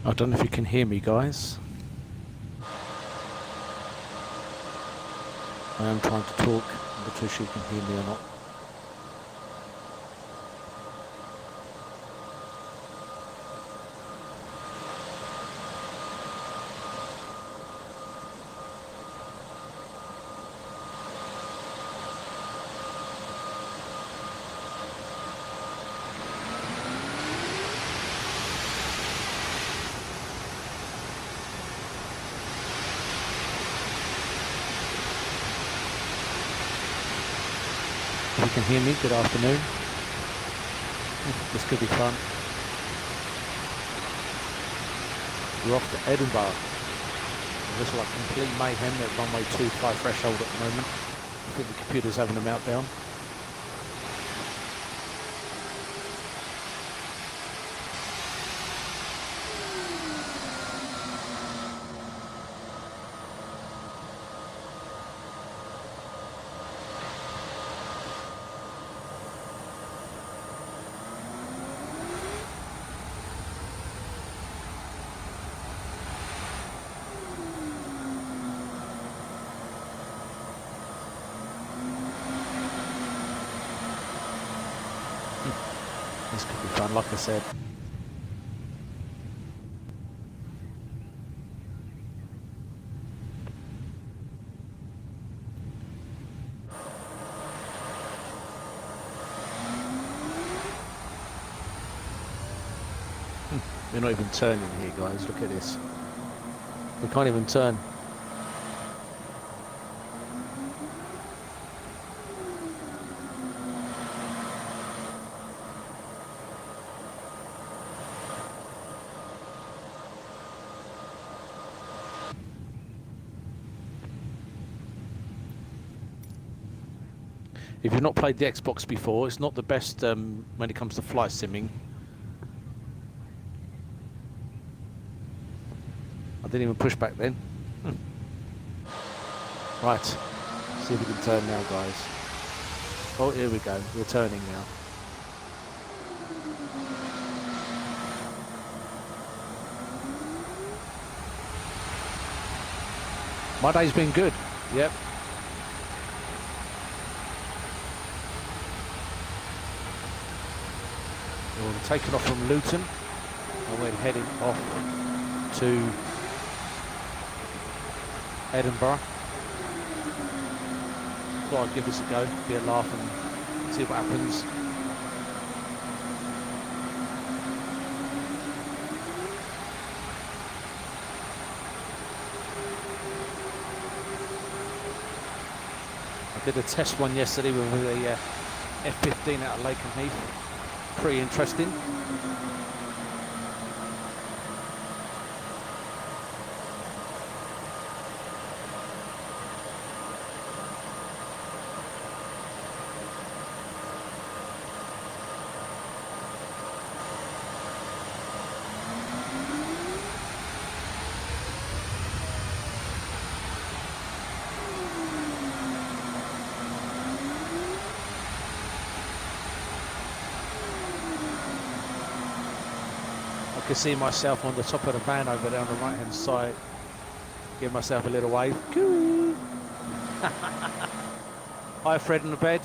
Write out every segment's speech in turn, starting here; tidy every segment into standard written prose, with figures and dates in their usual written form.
I don't know if you can hear me, guys. I am trying to talk. I'm not too sure you can hear me or not. If you can hear me, good afternoon. This could be fun. We're off to Edinburgh. Looks like complete mayhem at runway 25 threshold at the moment. I think the computer's having a meltdown. This could be fun, like I said. We're not even turning here, guys. Look at this. We can't even turn. If you've not played the Xbox before, it's not the best when it comes to flight simming. I didn't even push back then. Right, see if we can turn now, guys. Oh, here we go. We're turning now. My day's been good. Yep. We're taking off from Luton and we're heading off to Edinburgh. Thought I'd give this a go, be a laugh and see what happens. I did a test one yesterday with the F-15 out of Lakenheath. Pretty interesting. I can see myself on the top of the van over there on the right hand side. Give myself a little wave. Hi Fred in the bed.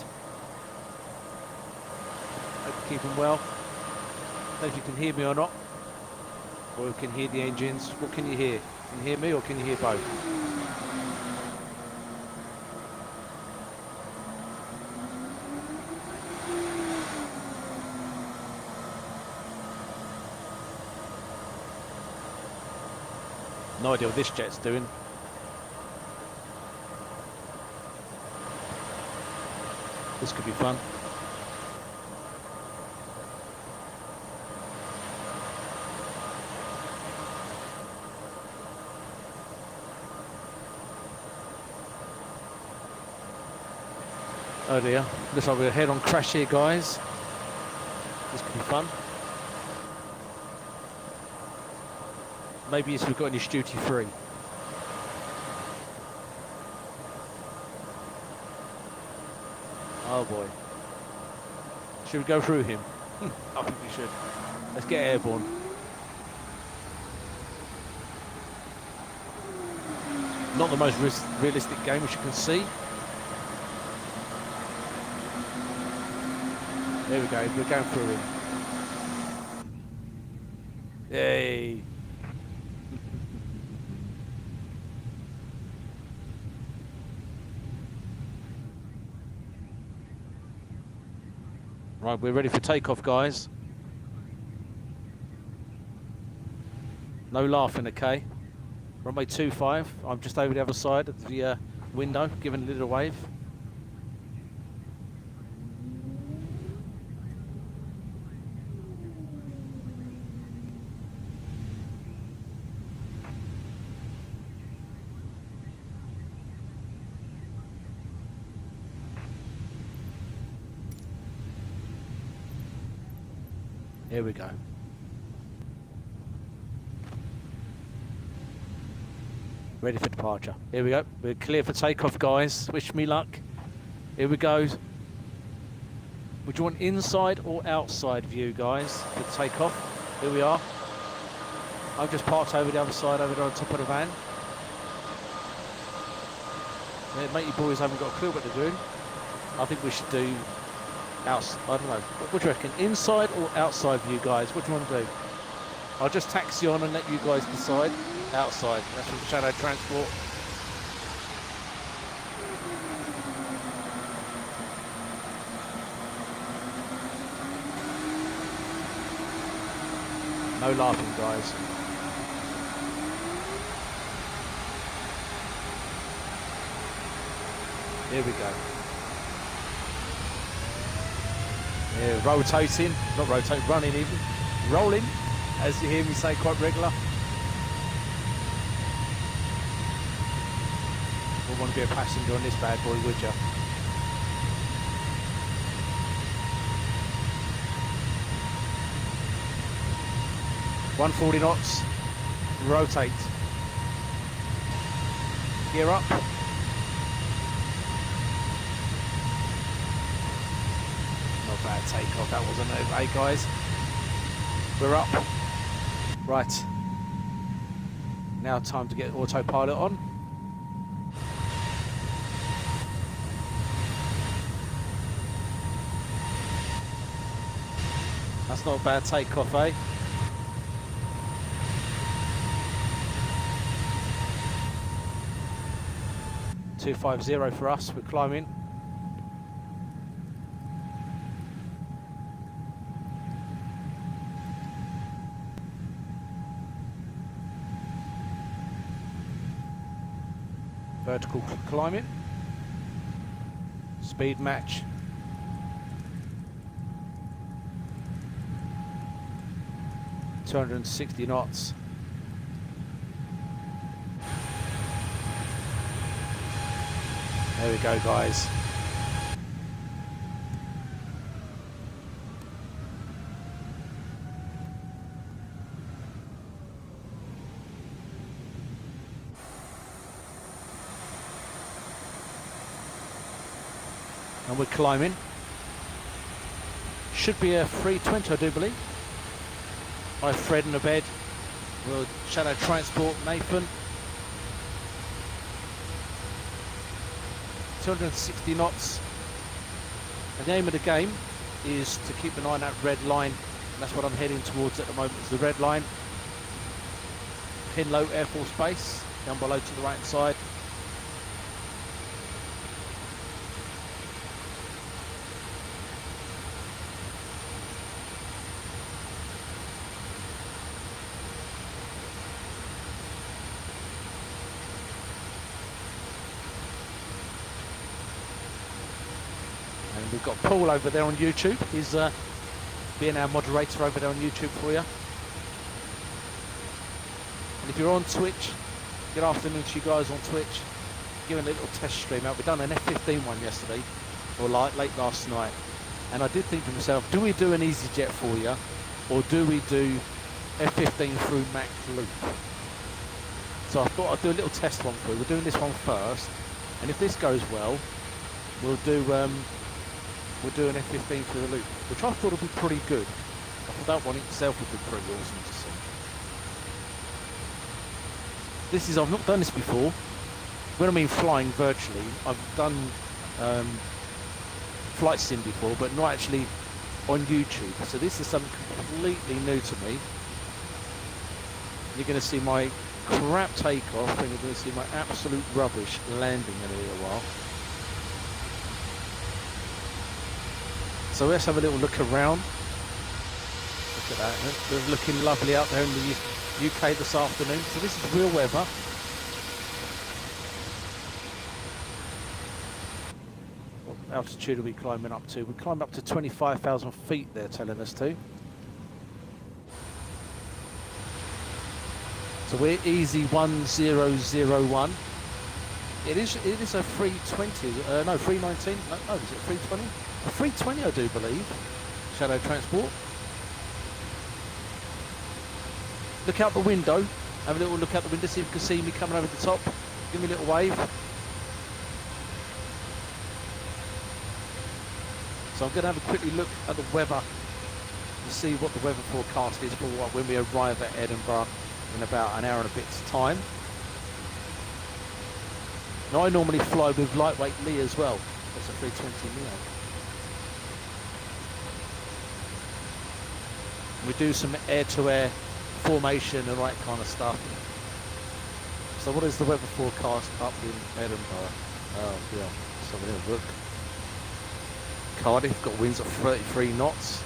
Hope you're keeping well. Don't know if you can hear me or not. Or you can hear the engines. What can you hear? Can you hear me or can you hear both? No idea what this jet's doing. This could be fun. Oh dear, looks like we're head on crash here, guys. This could be fun. Maybe if we've got any duty free. Oh boy. Should we go through him? I think we should. Let's get airborne. Not the most realistic game, as you can see. There we go, we're going through him. Yay! Right, we're ready for takeoff, guys. No laughing, okay? Runway 25. I'm just over the other side of the window, giving a little wave. Here we go. Ready for departure. Here we go. We're clear for takeoff, guys. Wish me luck. Here we go. Would you want inside or outside view, guys, for takeoff? Here we are. I've just parked over the other side, over there on top of the van. Yeah, mate, you boys haven't got a clue what they're doing. I think we should do outside. I don't know. What do you reckon? Inside or outside view, guys? What do you want to do? I'll just taxi on and let you guys decide. Outside. That's from Shadow Transport. No laughing, guys. Here we go. Yeah, rotating, not rotating, running even. Rolling, as you hear me say quite regular. Wouldn't want to be a passenger on this bad boy, would you? .140 knots, rotate. Gear up. Not bad takeoff, that wasn't okay, guys. We're up. Right. Now time to get autopilot on. That's not a bad takeoff, eh? .250 for us, we're climbing. Vertical climbing. Speed match. .260 knots. There we go, guys. And we're climbing. Should be a 320, I do believe. Hi, Fred in the bed. We'll Shadow Transport, Nathan. 260 knots. And the aim of the game is to keep an eye on that red line. That's what I'm heading towards at the moment, is the red line. Pinlow Air Force Base, down below to the right hand side. We've got Paul over there on YouTube. He's being our moderator over there on YouTube for you. And if you're on Twitch, good afternoon to you guys on Twitch. Giving a little test stream out. We've done an F-15 one yesterday, or late last night. And I did think to myself, do we do an EasyJet for you, or do we do F-15 through Mach Loop? So I thought I'd do a little test one for you. We're doing this one first, and if this goes well, we'll do an F-15 through the loop, which I thought would be pretty good. I thought that one itself would be pretty awesome to see. This is, I've not done this before, when I mean flying virtually, I've done flight sim before, but not actually on YouTube. So this is something completely new to me. You're going to see my crap takeoff, and you're going to see my absolute rubbish landing in a little while. So let's have a little look around. Look at that. They're looking lovely out there in the UK this afternoon. So this is real weather. What altitude are we climbing up to? We climbed up to 25,000 feet, they're telling us to. So we're easy 1001. It is a 320, no, 319, no, is it 320? A 320, I do believe. Shadow transport. Look out the window. Have a little look out the window, see if you can see me coming over the top. Give me a little wave. So I'm going to have a quickly look at the weather to see what the weather forecast is for when we arrive at Edinburgh in about an hour and a bit's time. Now I normally fly with lightweight Lee as well. That's a 320 Neo. We do some air-to-air formation and that kind of stuff. So what is the weather forecast up in Edinburgh? Oh yeah, let's have a little look. Cardiff got winds of 33 knots.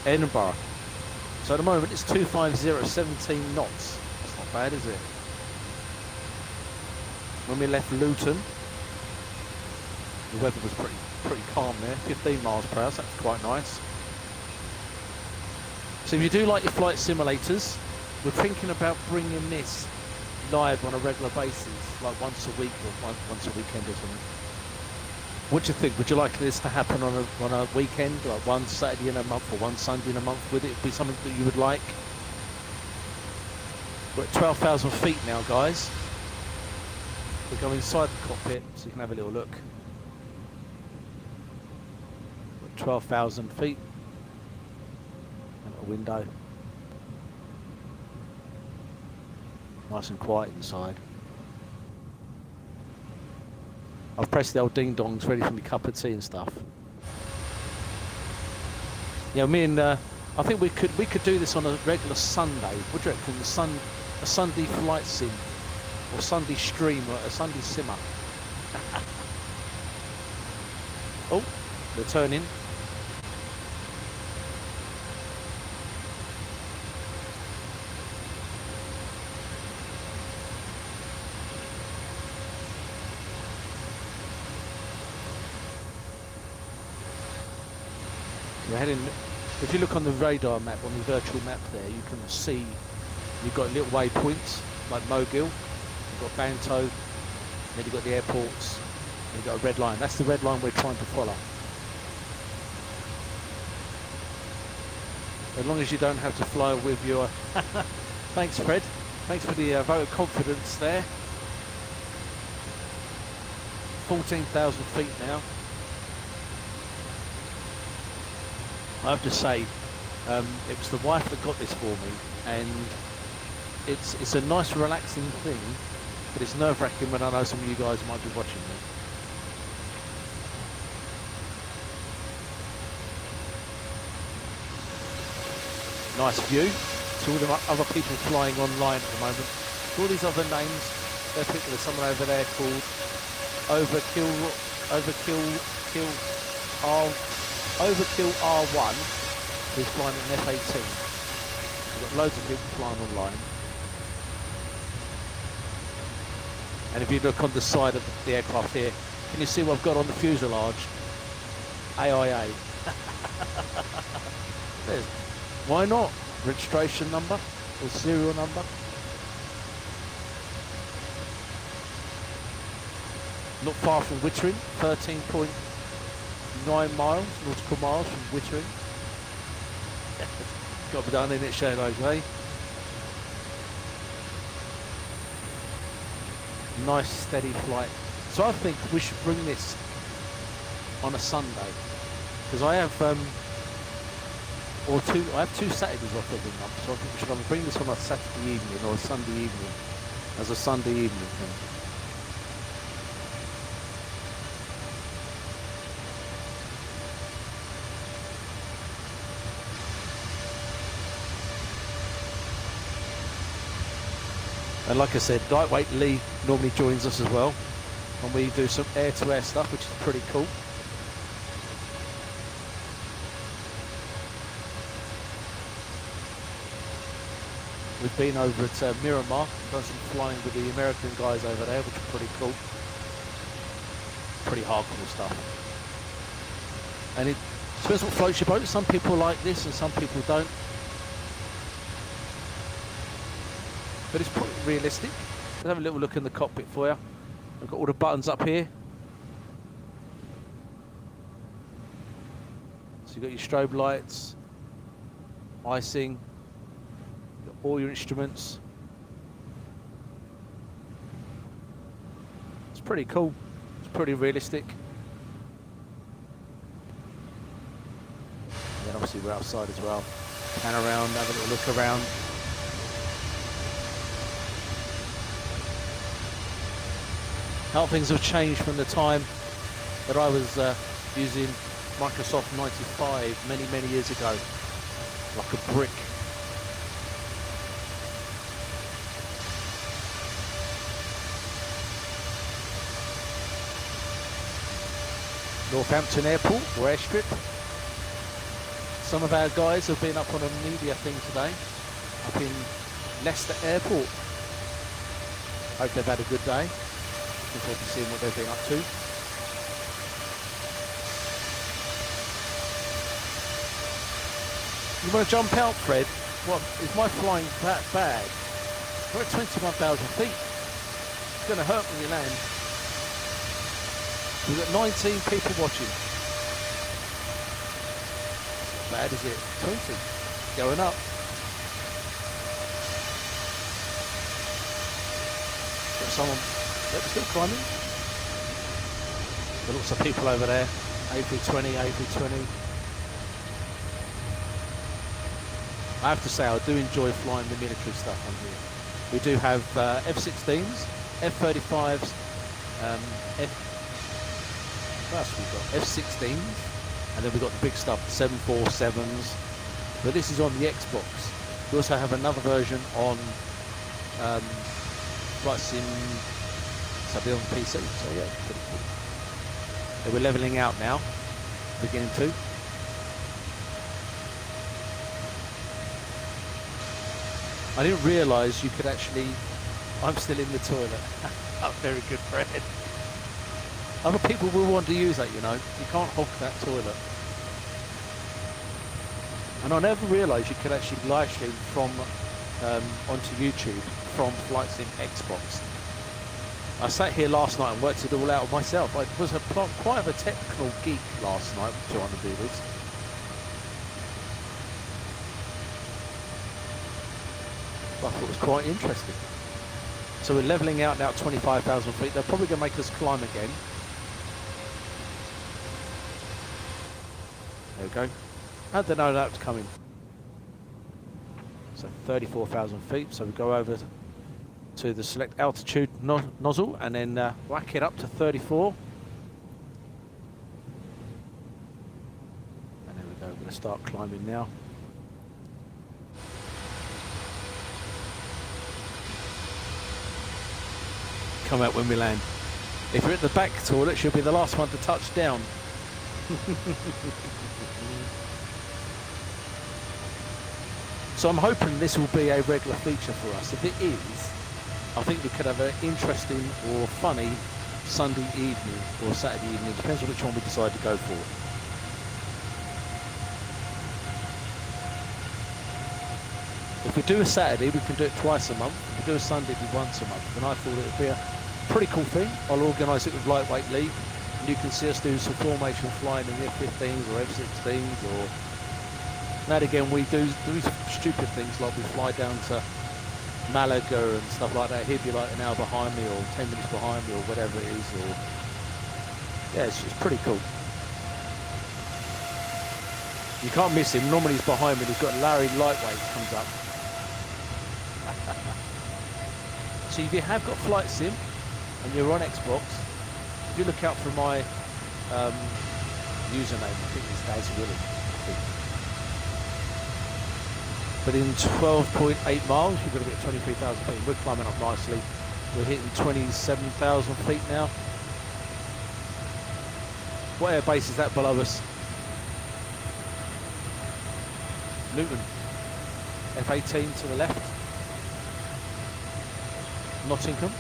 Edinburgh. So at the moment it's 250, 17 knots. That's not bad, is it? When we left Luton, the weather was pretty calm there, 15 miles per hour, so that's quite nice. So if you do like your flight simulators, we're thinking about bringing this live on a regular basis, like once a week or once a weekend or something. What do you think? Would you like this to happen on a weekend, like one Saturday in a month or one Sunday in a month? Would it be something that you would like? We're at 12,000 feet now, guys. We'll go inside the cockpit so you can have a little look. 12,000 feet. And a window. Nice and quiet inside. I've pressed the old ding dongs ready for my cup of tea and stuff. Yeah, me and I think we could do this on a regular Sunday. What do you reckon? A Sunday flight sim, or Sunday stream, or a Sunday simmer. Oh, they're turning. We're heading. If you look on the radar map, on the virtual map there, you can see you've got little waypoints like Mogil, you've got Banto, then you've got the airports, and you've got a red line. That's the red line we're trying to follow. As long as you don't have to fly with your... Thanks, Fred. Thanks for the vote of confidence there. 14,000 feet now. I have to say, it was the wife that got this for me, and it's a nice relaxing thing, but it's nerve-wracking when I know some of you guys might be watching me. Nice view. So all the other people flying online at the moment. All these other names, there's someone over there called Overkill R1, who's flying an F-18. We've got loads of people flying online. And if you look on the side of the aircraft here, can you see what I've got on the fuselage? AIA. There's, why not? Registration number or serial number. Not far from Wittering, 13.9 miles, nautical miles from Wittering. Got to be done in it, Shadows, eh? Nice steady flight. So I think we should bring this on a Sunday, because I have I have 2 Saturdays off every month, so I think we should either bring this on a Saturday evening or a Sunday evening as a Sunday evening thing. And like I said, Lightweight Lee normally joins us as well, and we do some air-to-air stuff, which is pretty cool. We've been over at Miramar, done some flying with the American guys over there, which is pretty cool. Pretty hardcore stuff. And it depends what floats your boat. Some people like this and some people don't. But it's pretty realistic. Let's have a little look in the cockpit for you. We've got all the buttons up here. So you've got your strobe lights, icing, all your instruments. It's pretty cool. It's pretty realistic. And then obviously we're outside as well. Pan around, have a little look around. How things have changed from the time that I was using Microsoft 95 many years ago. Like a brick. Northampton Airport, or airstrip. Some of our guys have been up on a media thing today, up in Leicester Airport. Hope they've had a good day. Looking forward to seeing what they've been up to. You want to jump out, Fred? What, is my flying that bad? We're at 21,000 feet. It's going to hurt when you land. We've got 19 people watching. Bad is it? 20. Going up. Got someone still climbing. There are lots of people over there. A320, A320. I have to say, I do enjoy flying the military stuff on here. We do have F-16s, F-35s, First we've got F-16s, and then we've got the big stuff, 747s. But this is on the Xbox. We also have another version on Flight Sim, so on the PC. So yeah, pretty cool. So we're leveling out now, beginning to. I didn't realise you could actually. I'm still in the toilet. Oh, very good, Fred. Other people will want to use that, you know. You can't hog that toilet. And I never realised you could actually live stream from onto YouTube from Flight Sim Xbox. I sat here last night and worked it all out myself. I was quite of a technical geek last night trying to do this. I thought it was quite interesting. So we're levelling out now at 25,000 feet. They're probably going to make us climb again. There we go. How'd they know that was coming? So 34,000 feet. So we go over to the select altitude nozzle and then whack it up to 34. And there we go. We're going to start climbing now. Come out when we land. If you're at the back toilet, she'll be the last one to touch down. So I'm hoping this will be a regular feature for us. If it is, I think we could have an interesting or funny Sunday evening or Saturday evening. Depends on which one we decide to go for. If we do a Saturday, we can do it twice a month. If we do a Sunday, it'll be once a month. And I thought it would be a pretty cool thing. I'll organise it with Lightweight Lee. And you can see us do some formation flying in F-15s or F-16s or... Now and again, we do stupid things like we fly down to Malaga and stuff like that. He'd be like an hour behind me or 10 minutes behind me or whatever it is. Or yeah, it's pretty cool. You can't miss him. Normally he's behind me. He's got Larry Lightweight comes up. So if you have got Flight Sim and you're on Xbox, if you look out for my username, I think it's Daz Willie. But in 12.8 miles, you've got to be at 23,000 feet. We're climbing up nicely. We're hitting 27,000 feet now. What air base is that below us? Luton. F-18 to the left. Nottingham.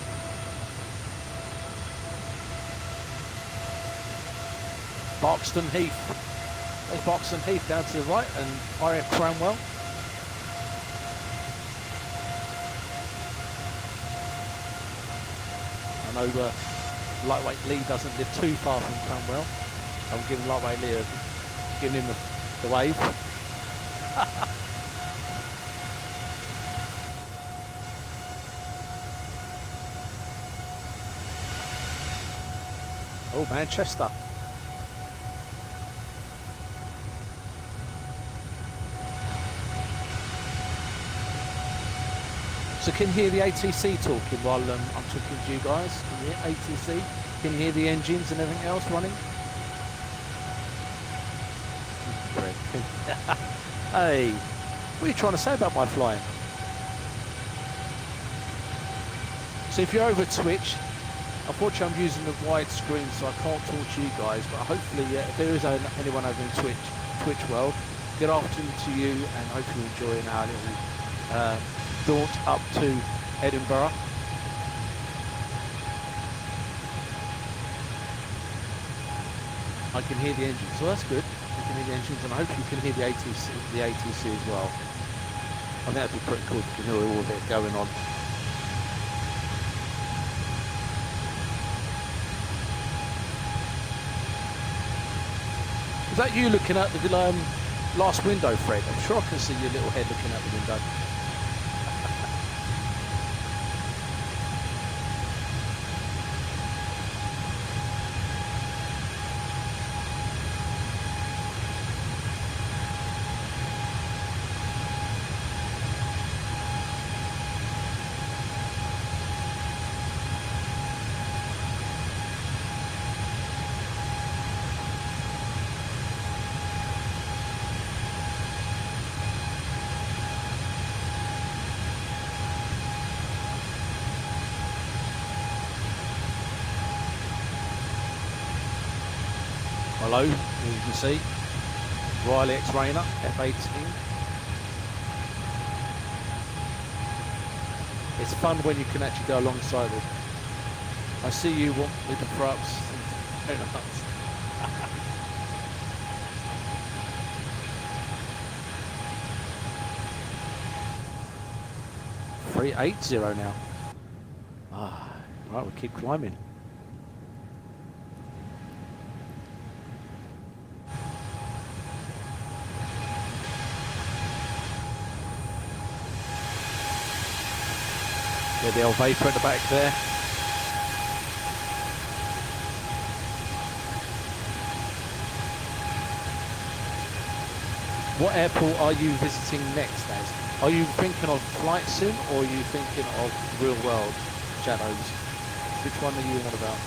Barkston Heath. There's Barkston Heath down to the right, and RAF Cranwell. I know Lightweight Lee doesn't live too far from Cranwell. I'm giving Lightweight Lee giving him the wave. Oh, Manchester. So can you hear the ATC talking while I'm talking to you guys? Can you hear ATC? Can you hear the engines and everything else running? Hey, what are you trying to say about my flying? So if you're over Twitch, unfortunately I'm using the wide screen so I can't talk to you guys, but hopefully if there is anyone over in Twitch world, good afternoon to you and hope you're enjoying our little daunt up to Edinburgh. I can hear the engines, so that's good. I can hear the engines, and I hope you can hear the ATC as well. I think that'd be pretty cool if you can hear all of it going on. Is that you looking out the last window, Fred? I'm sure I can see your little head looking out the window. Hello, as you can see, Riley X-Rainer, F-18. It's fun when you can actually go alongside it. I see you want me to throw up some donuts. 380 now. Right, we keep climbing. Yeah, the old vapour at the back there. What airport are you visiting next, Az? Are you thinking of Flight Sim or are you thinking of real world shadows? Which one are you on about?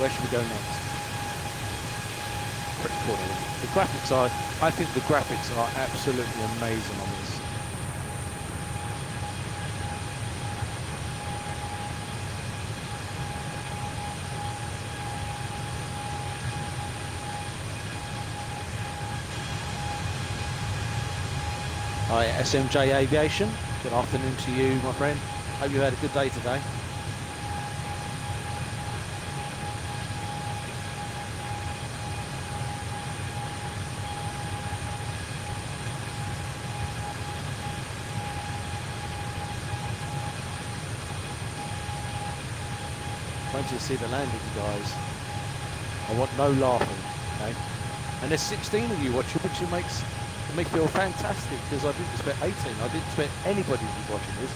Where should we go next? Pretty cool. The graphics are, I think the graphics are absolutely amazing on this. Hi, SMJ Aviation. Good afternoon to you, my friend. Hope you had a good day today. Wait till you see the landing, guys. I want no laughing, okay? And there's 16 of you watching, which makes me feel fantastic because I didn't expect 18. I didn't expect anybody to be watching this.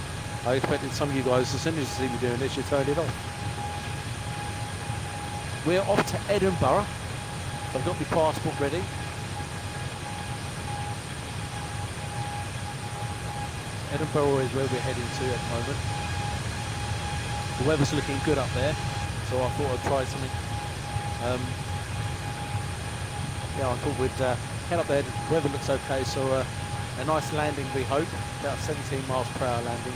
I expected some of you guys, as soon as you see me doing this, you turn it off. We're off to Edinburgh. I've got my passport ready. Edinburgh is where we're heading to at the moment. The weather's looking good up there, so I thought I'd try something. Yeah, I thought we'd head up there. The weather looks okay, so a nice landing we hope, about 17 miles per hour landing.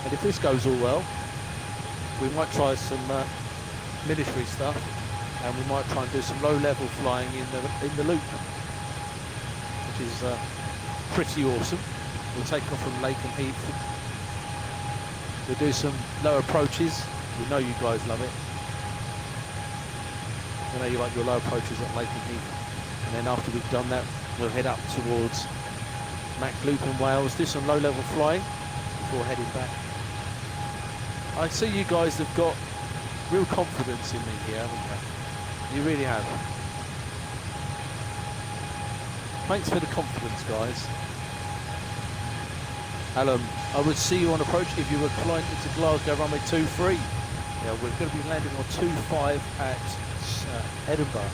And if this goes all well, we might try some military stuff, and we might try and do some low-level flying in the loop, which is pretty awesome. We'll take off from Lakenheath. We'll do some low approaches. We know you guys love it. I know you like your low approaches at Lakenheath. And then after we've done that, we'll head up towards Mach Loop in Wales, do some low-level flying before heading back. I see you guys have got real confidence in me here, haven't you? You really have. Thanks for the confidence, guys. Alan, I would see you on approach if you were flying into Glasgow runway 23. Yeah, we're going to be landing on 25 at Edinburgh.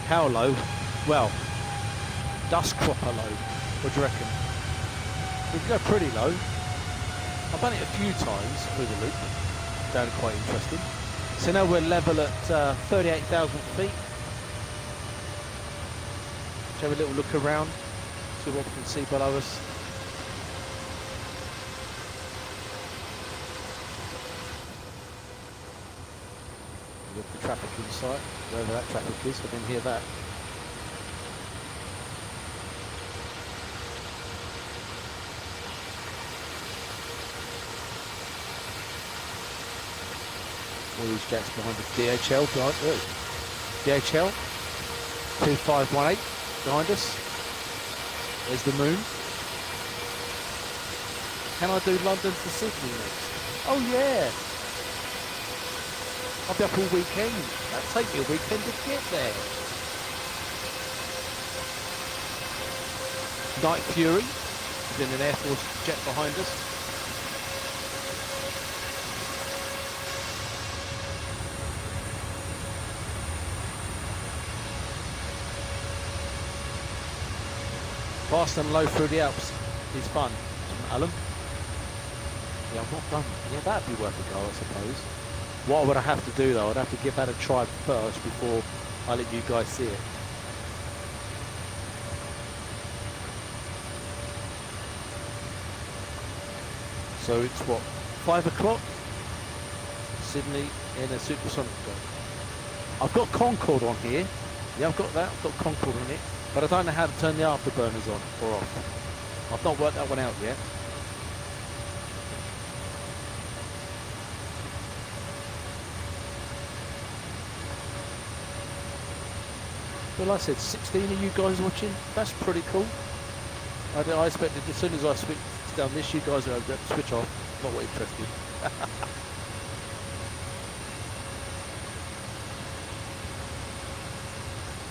How low? Well, dust cropper low. What do you reckon? We can go pretty low. I've done it a few times through the loop. Found it quite interesting. So now we're level at 38,000 feet. Let's have a little look around, see what we can see below us. Look at the traffic in sight, wherever that traffic is, I can hear that. All these jets behind us. DHL behind us. DHL 2518 behind us. There's the moon. Can I do London to Sydney next? Oh yeah! I'll be up all weekend. That'll take me a weekend to get there. Night Fury, then an Air Force jet behind us. Fast and low through the Alps is fun. Alan? Yeah, I'm not done. Yeah, that'd be worth a go, I suppose. What would I have to do though? I'd have to give that a try first before I let you guys see it. So it's what, 5 o'clock? Sydney in a supersonic boat. I've got Concorde on here. Yeah, I've got that. I've got Concorde on it. But I don't know how to turn the afterburners on or off. I've not worked that one out yet. Well, like I said, 16 of you guys watching. That's pretty cool. I expected as soon as I switch down this, you guys are going to switch off. Not interested.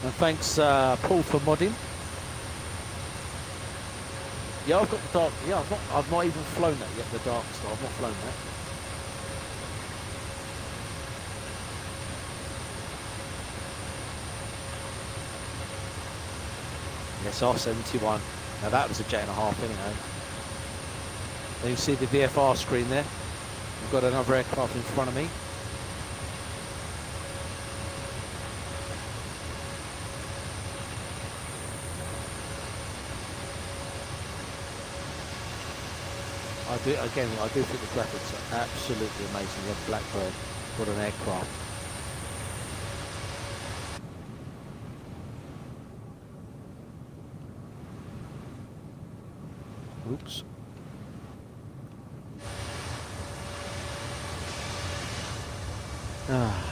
And thanks, Paul, for modding. Yeah, I've got the dark. Yeah, I've not even flown that yet. The dark star. I've not flown that. Yes, R71. Now that was a jet and a half, anyhow. Then you see the VFR screen there. We've got another aircraft in front of me. I do think the graphics are absolutely amazing. You have Blackbird, what an aircraft. Oops. Ah.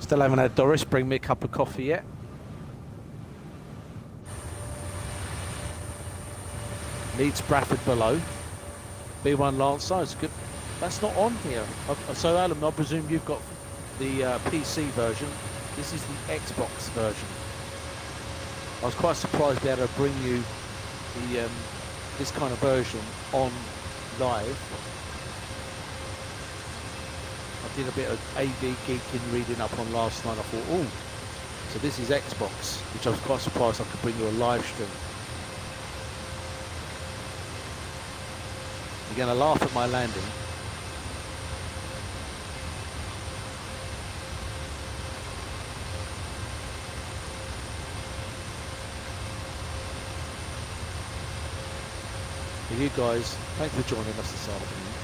Still haven't had Doris bring me a cup of coffee yet. Leeds Bradford below. B1 Lance size. Good. That's not on here. So Alan, I presume you've got the PC version. This is the Xbox version. I was quite surprised to be able to bring you the this kind of version on live. I did a bit of AV geeking reading up on last night. I thought, oh, so this is Xbox, which I was quite surprised I could bring you a live stream. You're going to laugh at my landing. For you guys, thanks for joining us this afternoon,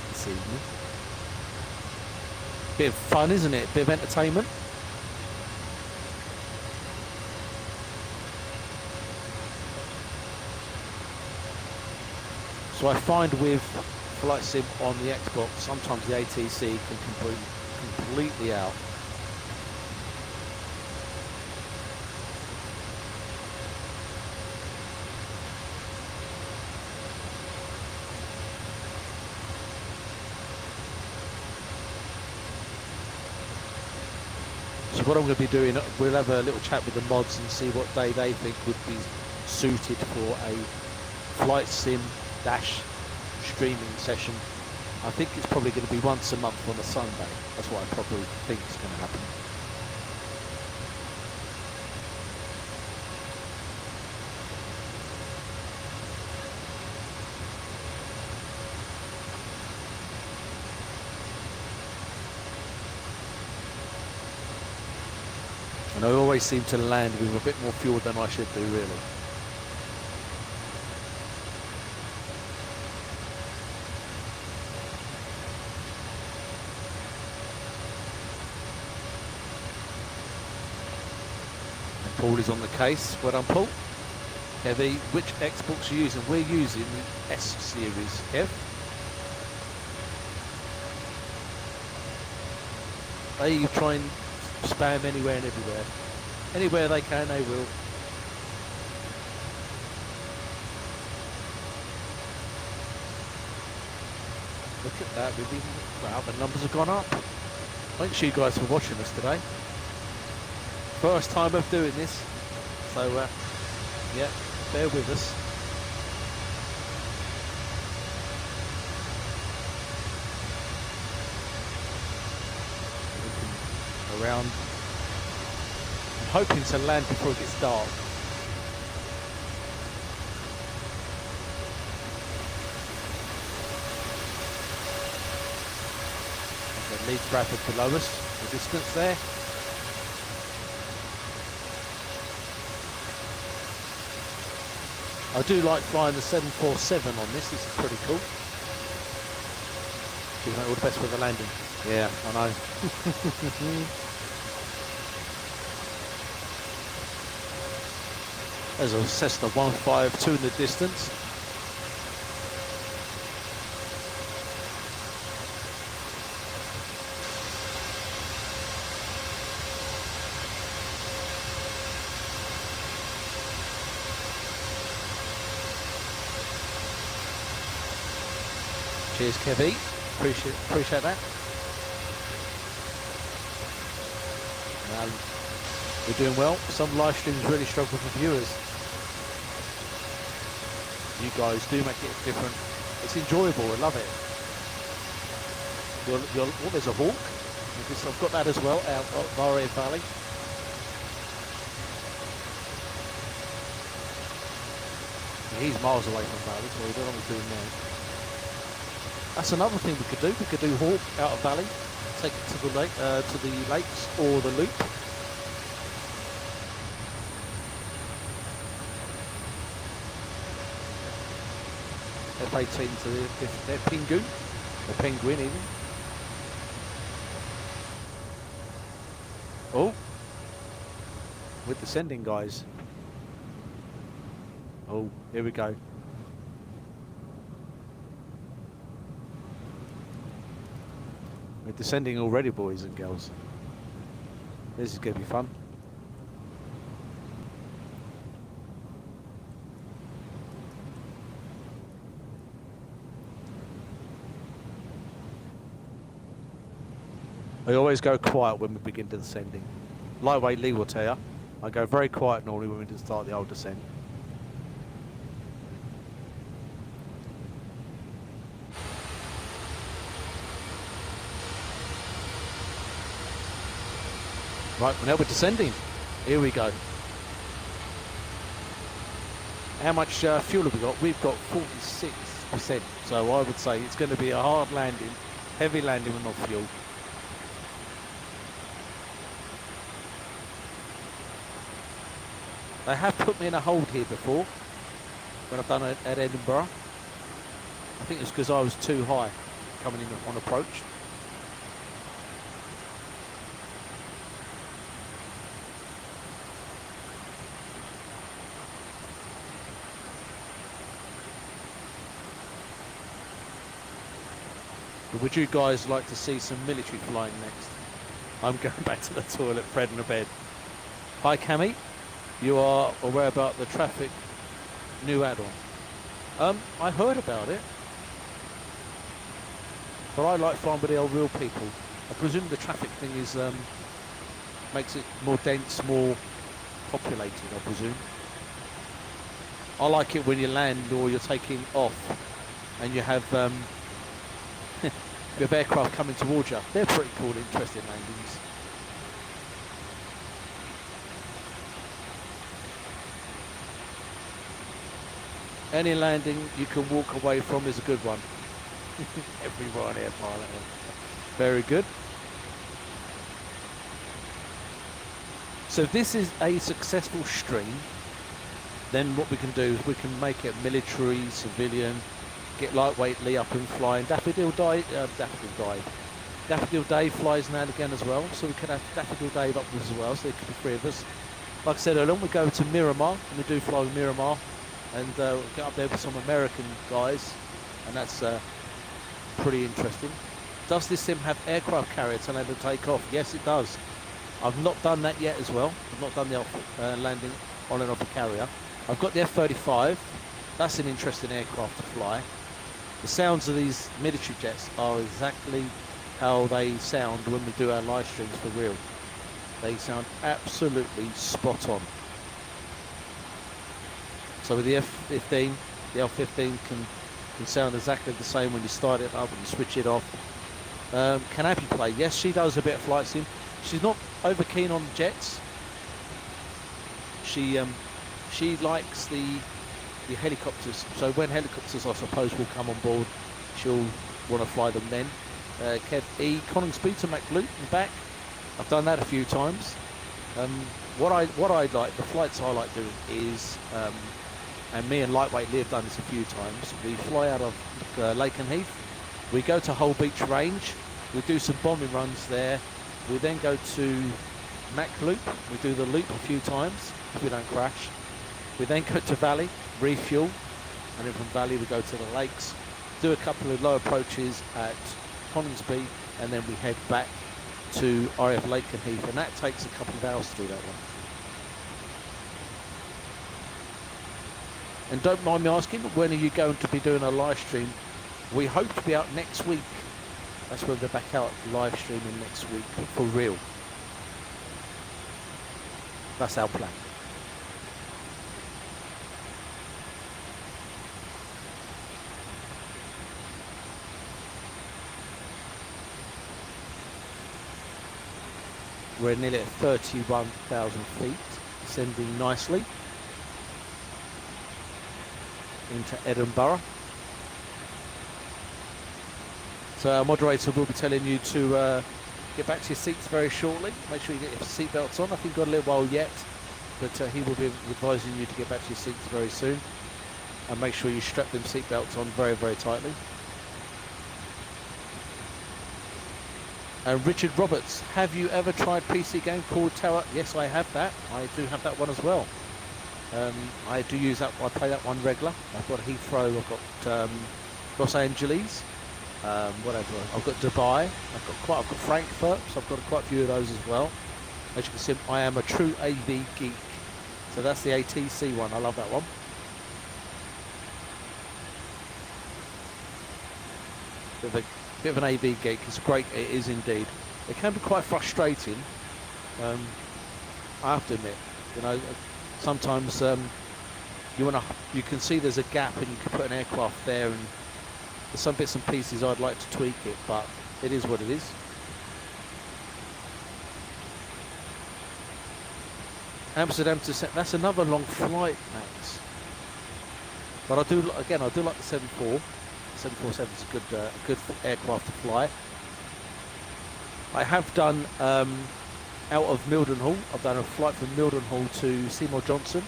this evening. Bit of fun, isn't it? Bit of entertainment. So I find with Flight Sim on the Xbox, sometimes the ATC can be completely out. So what I'm going to be doing, we'll have a little chat with the mods and see what day they think would be suited for a Flight Sim dash streaming session. I think it's probably going to be once a month on a Sunday. That's what I probably think is going to happen. And I always seem to land with a bit more fuel than I should do, really. Paul is on the case. Well done, Paul. Heavy, which Xbox are you using? We're using the S series, Kev. They try and spam anywhere and everywhere. Anywhere they can, they will. Look at that, really. Wow, the numbers have gone up. Thanks you guys for watching us today. First time of doing this, so yeah, bear with us. Around, I'm hoping to land before it gets dark. Okay, Leeds Bradford below us, the distance there. I do like flying the 747 on this. This is pretty cool. All the best with the landing. Yeah, I know. There's a Cessna 152 in the distance. Cheers, Kevy. Appreciate that. We're doing well. Some live streams really struggle for viewers. You guys do make it different. It's enjoyable. I love it. Oh, there's a hawk. I've got that as well out of RAF Valley. He's miles away from Valley, so we don't know what we're doing now. That's another thing we could do. We could do hawk out of Valley, take it to the lake, to the lakes or the loop. F-18 to their Pingu, or Penguin even. Oh, we're descending, guys. Oh, here we go. We're descending already, boys and girls. This is going to be fun. I always go quiet when we begin the descending. Lightweight Lee will tell you, I go very quiet normally when we start the old descent. Right, now we're descending. Here we go. How much fuel have we got? We've got 46%. So I would say it's going to be a hard landing, heavy landing with no fuel. They have put me in a hold here before, when I've done it at Edinburgh. I think it's because I was too high coming in on approach. Would you guys like to see some military flying next? I'm going back to the toilet, Fred in a bed. Hi Cammy, you are aware about the traffic new add-on? I heard about it, but I like flying with the real people. I presume the traffic thing is makes it more dense, more populated, I presume. I like it when you land or you're taking off and you have you have aircraft coming towards you. They're pretty cool, interesting landings. Any landing you can walk away from is a good one. Everyone here, pilot. Very good. So if this is a successful stream, then what we can do is we can make it military, civilian, get lightweight Lee up and flying. Daffodil Dave flies now and again as well, so we could have Daffodil Dave up with us as well, so there could be three of us. Like I said earlier, we go to Miramar, and we do fly with Miramar, and we'll get up there with some American guys, and that's pretty interesting. Does this sim have aircraft carrier to land and take off? Yes, it does. I've not done that yet as well. I've not done the landing on and off a carrier. I've got the F-35. That's an interesting aircraft to fly. The sounds of these military jets are exactly how they sound when we do our live streams for real. They sound absolutely spot on. So with the F-15, the L-15 can sound exactly the same when you start it up and you switch it off. Can Abby play? Yes, she does a bit of flight sim. She's not over keen on jets. She likes the helicopters. So when helicopters, I suppose, will come on board, she'll want to fly them then. Kev E, Coningsby to Mach Loop and back. I've done that a few times. What I like, the flights I like doing is, and me and Lightweight Lee have done this a few times, we fly out of Lakenheath, we go to Hull Beach Range, we do some bombing runs there, we then go to Mach Loop, we do the loop a few times if we don't crash. We then go to Valley, refuel, and then from Valley we go to the lakes, do a couple of low approaches at Coningsby, and then we head back to RAF Lakenheath, and that takes a couple of hours to do that one. And don't mind me asking, when are you going to be doing a live stream? We hope to be out next week. That's when we're back out live streaming next week, for real. That's our plan. We're nearly at 31,000 feet, descending nicely into Edinburgh. So our moderator will be telling you to get back to your seats very shortly. Make sure you get your seatbelts on. I think you've got a little while yet, but he will be advising you to get back to your seats very soon. And make sure you strap them seatbelts on very, very tightly. And Richard Roberts, have you ever tried PC game called Tower? Yes, I have that. I do have that one as well. I do use that. I play that one regular. I've got Heathrow. I've got Los Angeles. Whatever. I've got Dubai. I've got Frankfurt. So I've got quite a few of those as well. As you can see, I am a true AV geek. So that's the ATC one. I love that one. Bit of an AV geek. It's great. It is indeed. It can be quite frustrating. I have to admit, you know, sometimes you can see there's a gap and you can put an aircraft there, and there's some bits and pieces I'd like to tweak it, but it is what it is. Amsterdam to that's another long flight, Max. But I do like the 747. 747 is a good aircraft to fly. I have done out of Mildenhall. I've done a flight from Mildenhall to Seymour Johnson.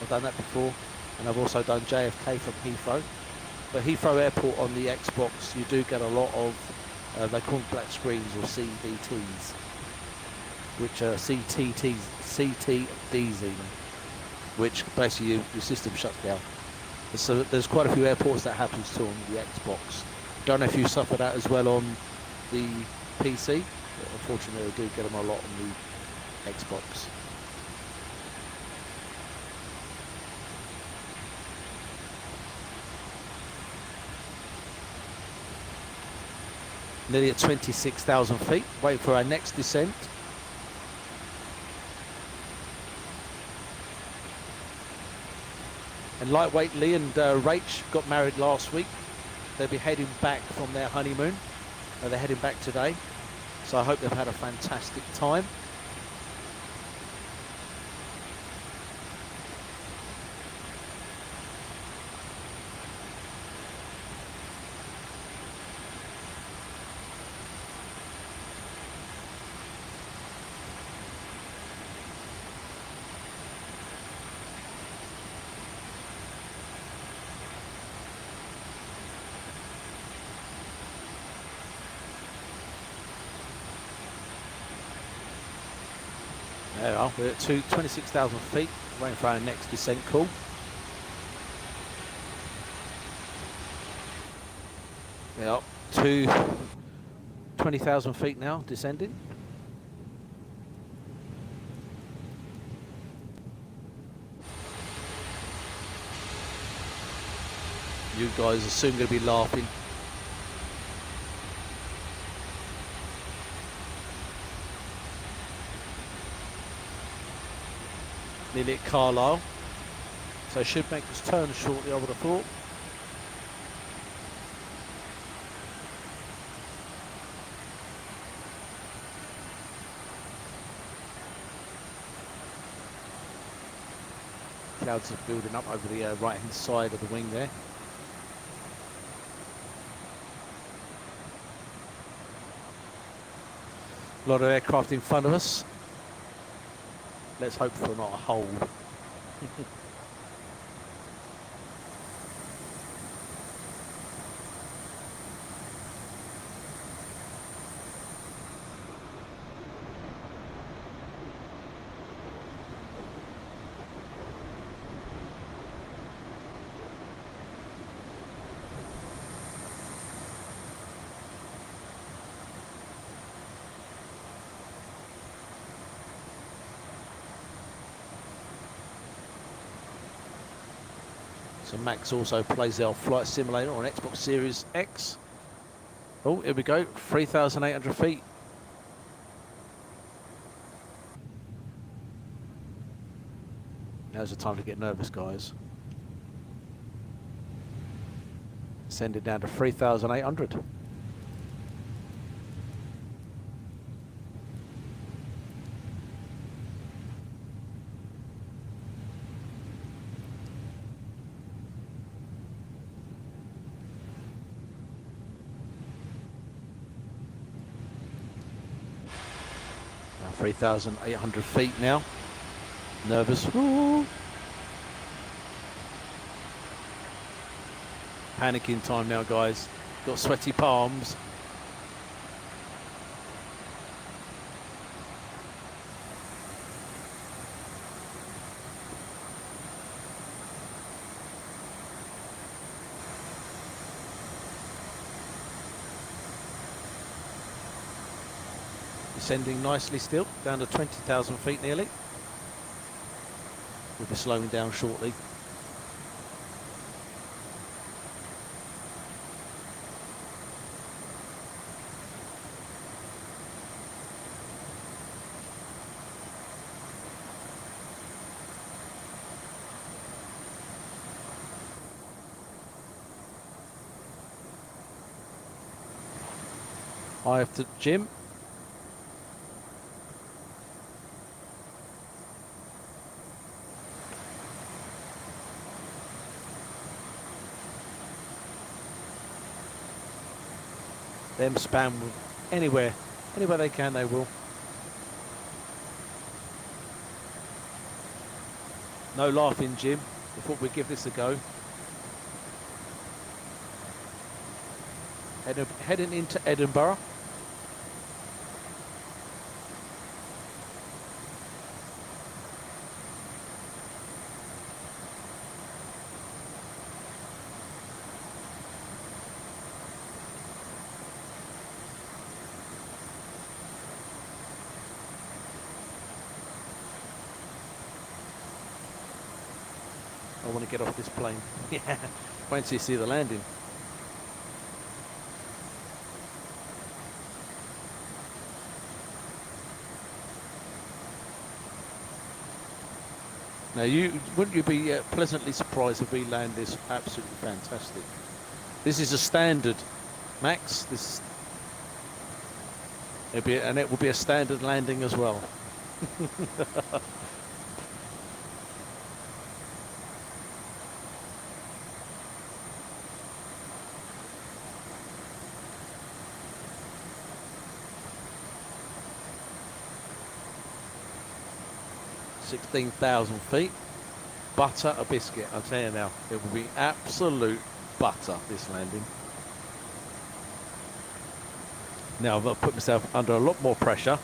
I've done that before, and I've also done JFK from Heathrow. But Heathrow Airport on the Xbox, you do get a lot of they call them black screens or CDTs, which are CTDs even, which basically your system shuts down. So there's quite a few airports that happens to on the Xbox. Don't know if you suffer that as well on the PC, but unfortunately I do get them a lot on the Xbox. Nearly at 26,000 feet, waiting for our next descent. And Lightweight Lee and Rach got married last week. They'll be heading back from their honeymoon. They're heading back today. So I hope they've had a fantastic time. There we are, we're at 26,000 feet, waiting for our next descent call. Yeah, to 20,000 feet now, descending. You guys are soon going to be laughing. Nearly at Carlisle, so should make this turn shortly, I would have thought. Clouds are building up over the right hand side of the wing there. A lot of aircraft in front of us. Let's hope for not a hold. So Max also plays our flight simulator on Xbox Series X. Oh, here we go, 3,800 feet. Now's the time to get nervous, guys. Send it down to 3,800. Now 3,800 feet now. Nervous. Ooh. Panicking time now, guys. Got sweaty palms. Descending nicely still, down to 20,000 feet nearly. We'll be slowing down shortly. I have to Jim. Them spam anywhere they can, they will. No laughing, Jim. I thought we'd give this a go. Heading into Edinburgh. I want to get off this plane. Yeah, wait till you see the landing. Now, wouldn't you be pleasantly surprised if we land this absolutely fantastic? This is a standard, Max. And it will be a standard landing as well. 16,000 feet. Butter a biscuit, I'll tell you now. It will be absolute butter, this landing. Now I've put myself under a lot more pressure.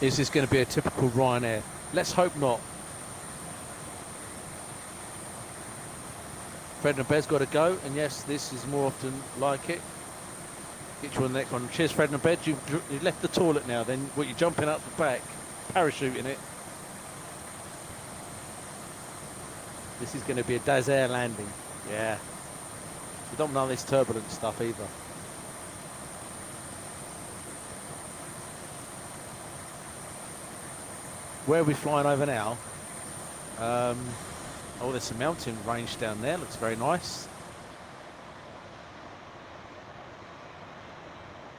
Is this going to be a typical Ryanair? Let's hope not. Fred and Bed's got to go, and yes, this is more often like it. Get you on the next one. Cheers, Fred and Bed. You've left the toilet now. Then what? You're jumping up the back, parachuting it. This is going to be a Daz Air landing. Yeah. We don't know this turbulent stuff either. Where are we flying over now? Oh, there's some mountain range down there. Looks very nice.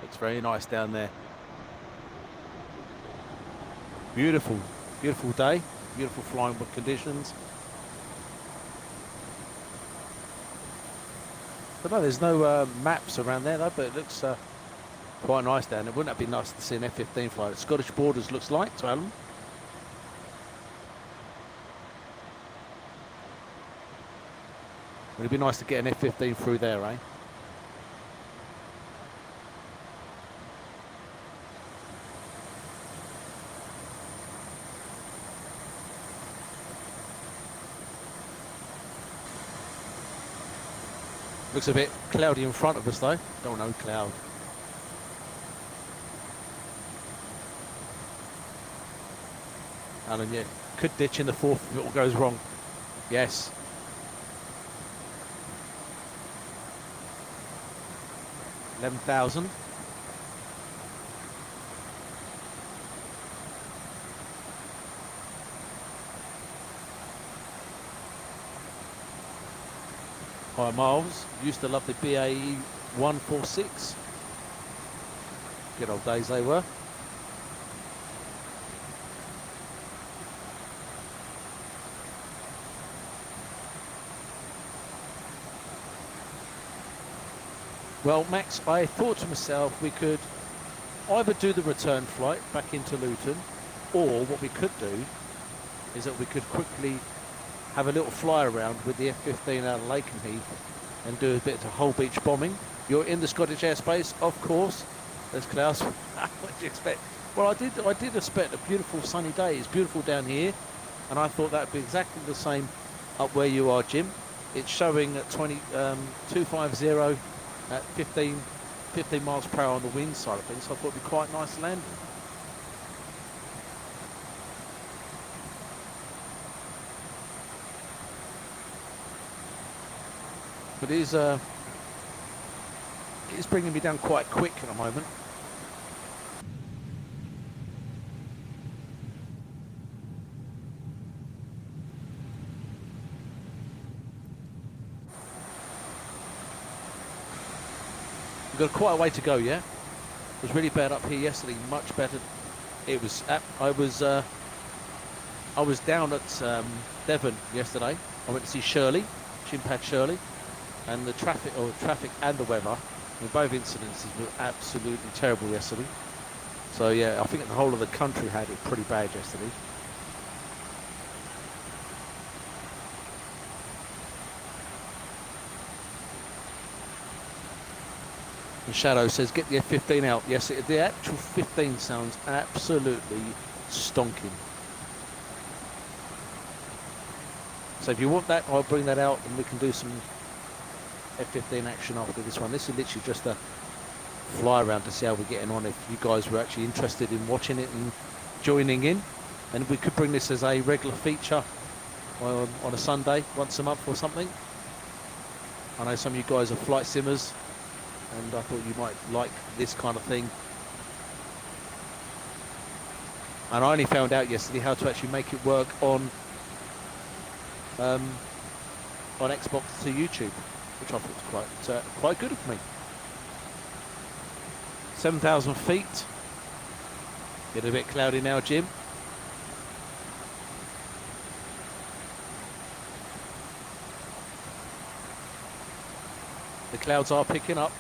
Looks very nice down there. Beautiful, beautiful day. Beautiful flying conditions. But no, there's no maps around there though, but it looks quite nice down there. Wouldn't that be nice to see an F-15 fly? The Scottish borders looks like to Alan. It'd be nice to get an F-15 through there, eh? Looks a bit cloudy in front of us though. Don't know cloud. Alan, yeah, could ditch in the fourth if it all goes wrong. Yes. $11,000. Hi Miles, used to love the BAE 146. Good old days they were. Well, Max, I thought to myself we could either do the return flight back into Luton, or what we could do is that we could quickly have a little fly around with the F-15 out of Lakenheath and do a bit of whole beach bombing. You're in the Scottish airspace, of course. There's Klaus. What do you expect? Well, I did expect a beautiful sunny day. It's beautiful down here, and I thought that would be exactly the same up where you are, Jim. It's showing at 250 at 15 miles per hour on the wind side of things, so I thought it'd be quite nice landing. But it is bringing me down quite quick at the moment. We've got quite a way to go, yeah? It was really bad up here yesterday, much better. It was, I was down at Devon yesterday. I went to see Shirley, Chimpad Shirley, and the traffic and the weather, in both incidences, were absolutely terrible yesterday. So yeah, I think the whole of the country had it pretty bad yesterday. And Shadow says, get the F-15 out. Yes, the actual 15 sounds absolutely stonking. So if you want that, I'll bring that out and we can do some F-15 action after this one. This is literally just a fly around to see how we're getting on, if you guys were actually interested in watching it and joining in. And we could bring this as a regular feature on a Sunday, once a month or something. I know some of you guys are flight simmers, and I thought you might like this kind of thing. And I only found out yesterday how to actually make it work on Xbox to YouTube, which I thought was quite good of me. 7,000 feet. Getting a bit cloudy now, Jim. The clouds are picking up.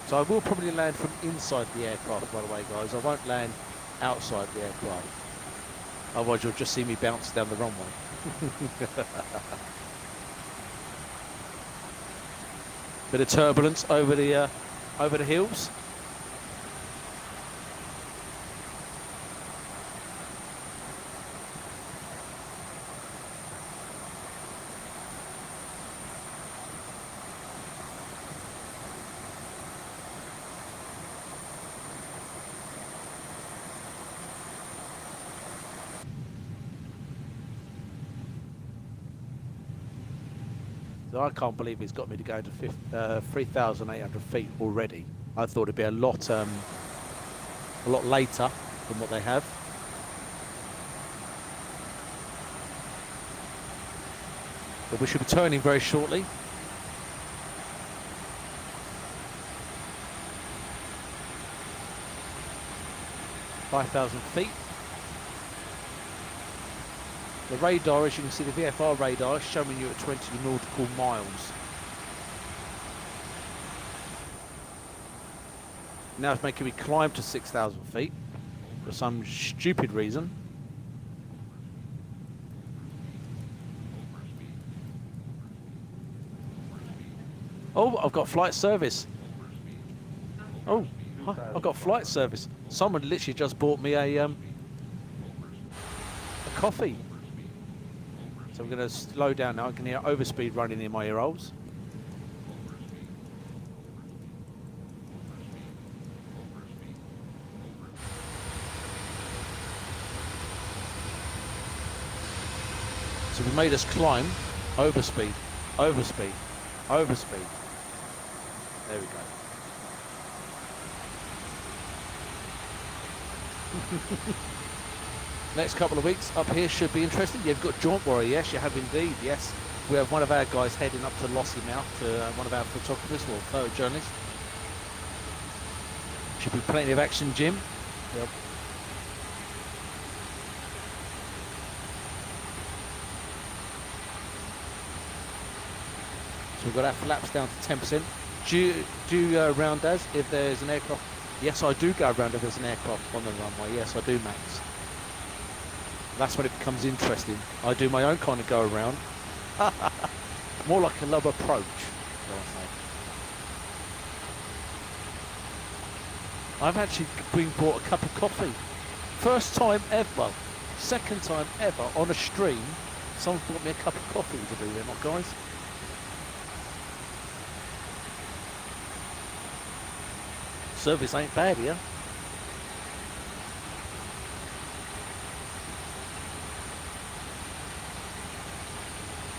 So I will probably land from inside the aircraft, by the way, guys. I won't land outside the aircraft. Otherwise, you'll just see me bounce down the runway. Bit of turbulence over the hills. I can't believe he's got me to go to 3,800 feet already. I thought it'd be a lot later than what they have. But we should be turning very shortly. (5,000 feet). The radar, as you can see, the VFR radar is showing you at 20 nautical miles. Now it's making me climb to 6,000 feet for some stupid reason. Oh, I've got flight service. Oh, I've got flight service. Someone literally just bought me a coffee. So I'm going to slow down now. I can hear overspeed running in my ear holes. So we made us climb overspeed, overspeed, overspeed. There we go. Next couple of weeks up here should be interesting. You've got Jaunt Warrior, yes, you have indeed, yes. We have one of our guys heading up to Lossiemouth, to one of our photographers or photojournalists. Should be plenty of action, Jim. Yep. So we've got our flaps down to 10%. Do you go around as if there's an aircraft? Yes, I do go around if there's an aircraft on the runway. Yes, I do, Max. That's when it becomes interesting. I do my own kind of go around. More like a low approach. I've actually been bought a cup of coffee. First time ever. Well, Second time ever on a stream, someone's bought me a cup of coffee to do them, guys. Service ain't bad here.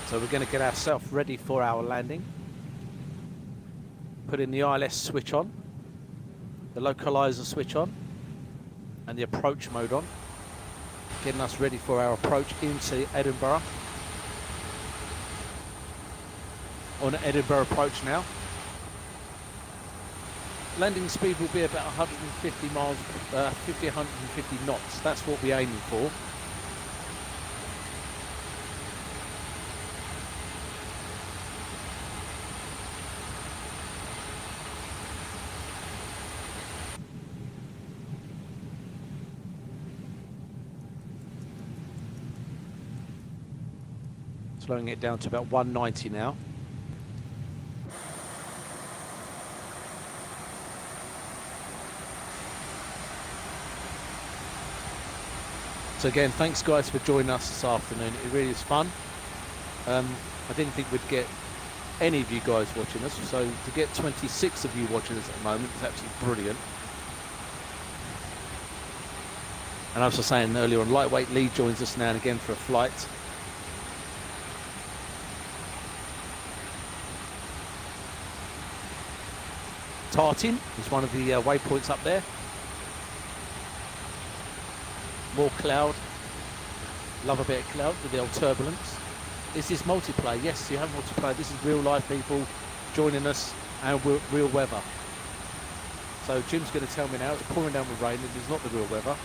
So we're going to get ourselves ready for our landing. Putting the ILS switch on, the localizer switch on, and the approach mode on. Getting us ready for our approach into Edinburgh. On an Edinburgh approach now. Landing speed will be about 150 miles, 150 knots. That's what we're aiming for. Slowing it down to about 190 now. So again, thanks guys for joining us this afternoon. It really is fun. I didn't think we'd get any of you guys watching us, so to get 26 of you watching us at the moment is absolutely brilliant. And I was just saying earlier on, Lightweight Lee joins us now and again for a flight. Tartin is one of the waypoints up there. More cloud. Love a bit of cloud with the old turbulence. Is this multiplayer? Yes, you have multiplayer. This is real life people joining us and real weather. So Jim's going to tell me now it's pouring down with rain and it's not the real weather.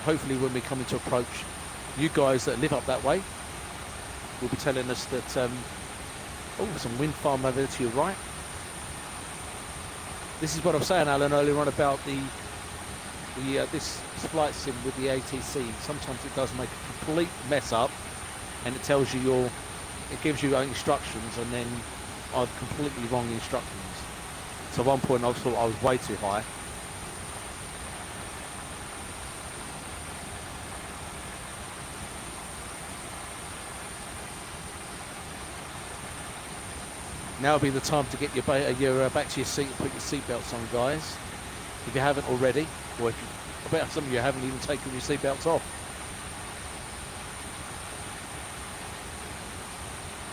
Hopefully when we come into approach, you guys that live up that way will be telling us that, oh, some wind farm over there to your right. This is what I was saying, Alan, earlier on about this flight sim with the ATC. Sometimes it does make a complete mess up and it tells you it gives you instructions and then I've completely wrong instructions. So at one point I thought I was way too high. Now would be the time to get your back to your seat and put your seatbelts on, guys. If you haven't already, or I bet some of you haven't even taken your seatbelts off.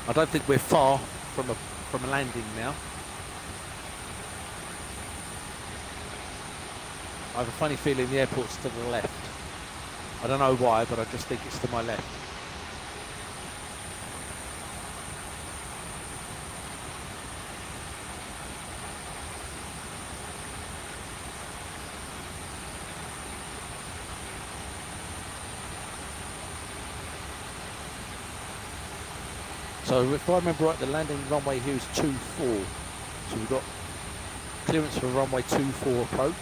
I don't think we're far from a landing now. I have a funny feeling the airport's to the left. I don't know why, but I just think it's to my left. So if I remember right, the landing runway here is 24. So we've got clearance for runway 24 approach.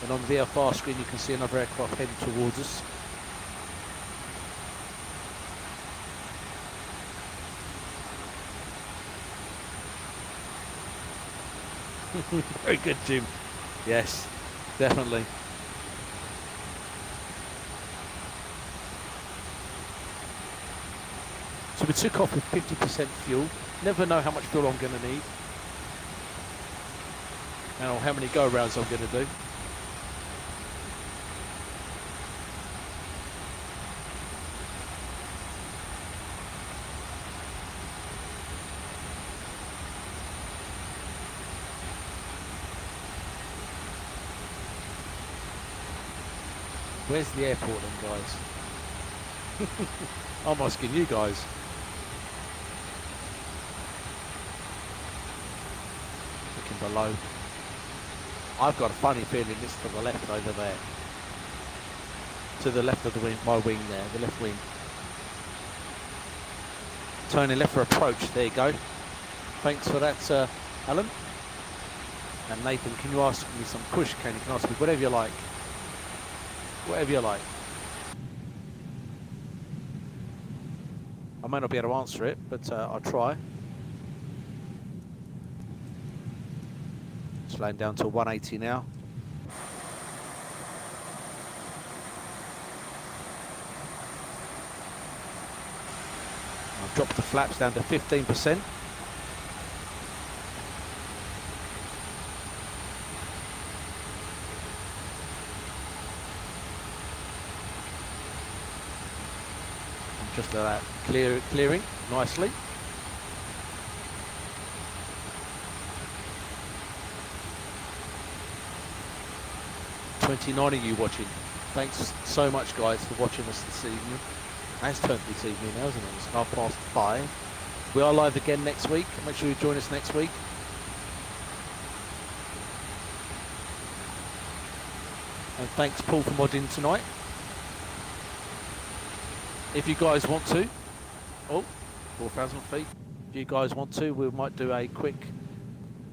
And on the VFR screen you can see another aircraft heading towards us. Very good, Jim. Yes, definitely. So we took off with 50% fuel. Never know how much fuel I'm going to need. And how many go-arounds I'm going to do. Where's the airport then, guys? I'm asking you guys. Looking below. I've got a funny feeling it's to the left over there. To the left of the wing, my wing there, the left wing. Turning left for approach, there you go. Thanks for that, Alan. And Nathan, can you ask me some push? You can ask me whatever you like. Whatever you like. may not be able to answer it, but I'll try. Slowing down to 180 now. I've dropped the flaps down to 15%. Just like that, clearing nicely. $29 of you watching. Thanks so much, guys, for watching us this evening. It's turned this evening now, isn't it? It's 5:30. We are live again next week. Make sure you join us next week. And thanks, Paul, for modding tonight. If you guys want to, 4,000 feet. If you guys want to, we might do a quick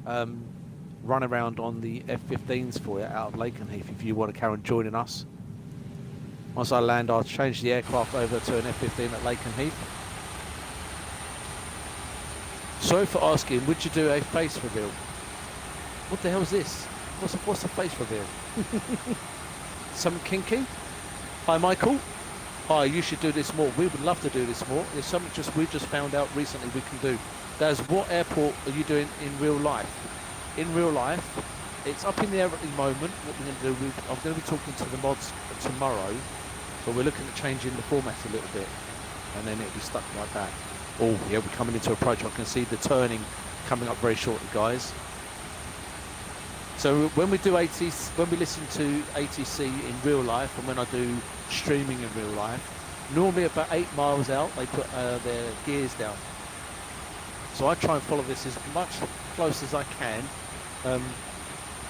run around on the F-15s for you out of Lakenheath if you want to carry on joining us. Once I land, I'll change the aircraft over to an F-15 at Lakenheath. Sorry for asking, would you do a face reveal? What the hell is this? What's a face reveal? Something kinky? Hi, Michael. Hi, you should do this more. We would love to do this more. It's something we've just found out recently we can do. Daz, what airport are you doing in real life? In real life, it's up in the air at the moment. What we're going to do, I'm going to be talking to the mods tomorrow, but we're looking at changing the format a little bit, and then it'll be stuck like that. Oh, yeah, we're coming into approach. I can see the turning coming up very shortly, guys. So when we do ATC, when we listen to ATC in real life, and when I do streaming in real life, normally about 8 miles out, they put their gears down. So I try and follow this as much close as I can,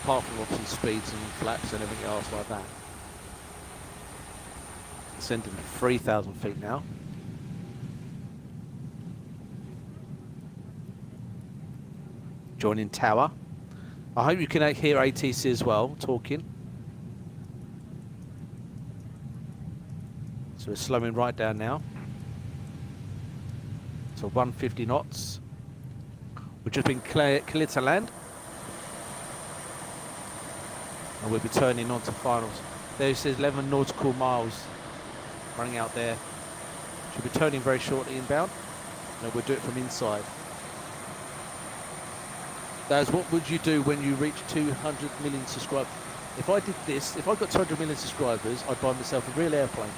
apart from obviously speeds and flaps and everything else like that. Ascending to 3,000 feet now. Joining tower. I hope you can hear ATC as well, talking. So we're slowing right down now. So 150 knots. We've just been clear to land. And we'll be turning on to finals. There it says 11 nautical miles running out there. Should be turning very shortly inbound. And we'll do it from inside. Daz, what would you do when you reach 200 million subscribers? If I did this, if I got 200 million subscribers, I'd buy myself a real airplane.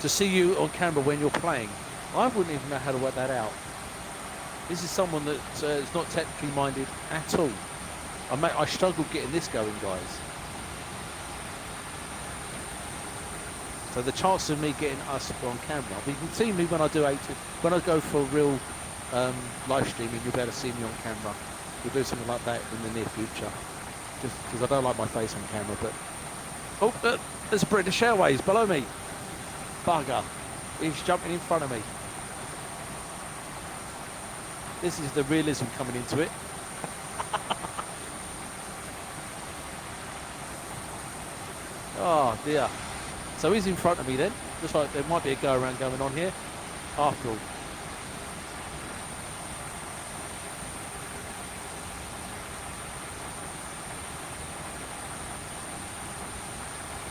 To see you on camera when you're playing, I wouldn't even know how to work that out. This is someone that is not technically minded at all. I struggled getting this going, guys. So the chance of me getting us on camera, but you can see me when I do when I go for a real live streaming, you'll be able to see me on camera. We'll do something like that in the near future. Just because I don't like my face on camera, but... Oh, there's British Airways below me. Bugger. He's jumping in front of me. This is the realism coming into it. Oh dear. So he's in front of me then. Looks like there might be a go around going on here. After all.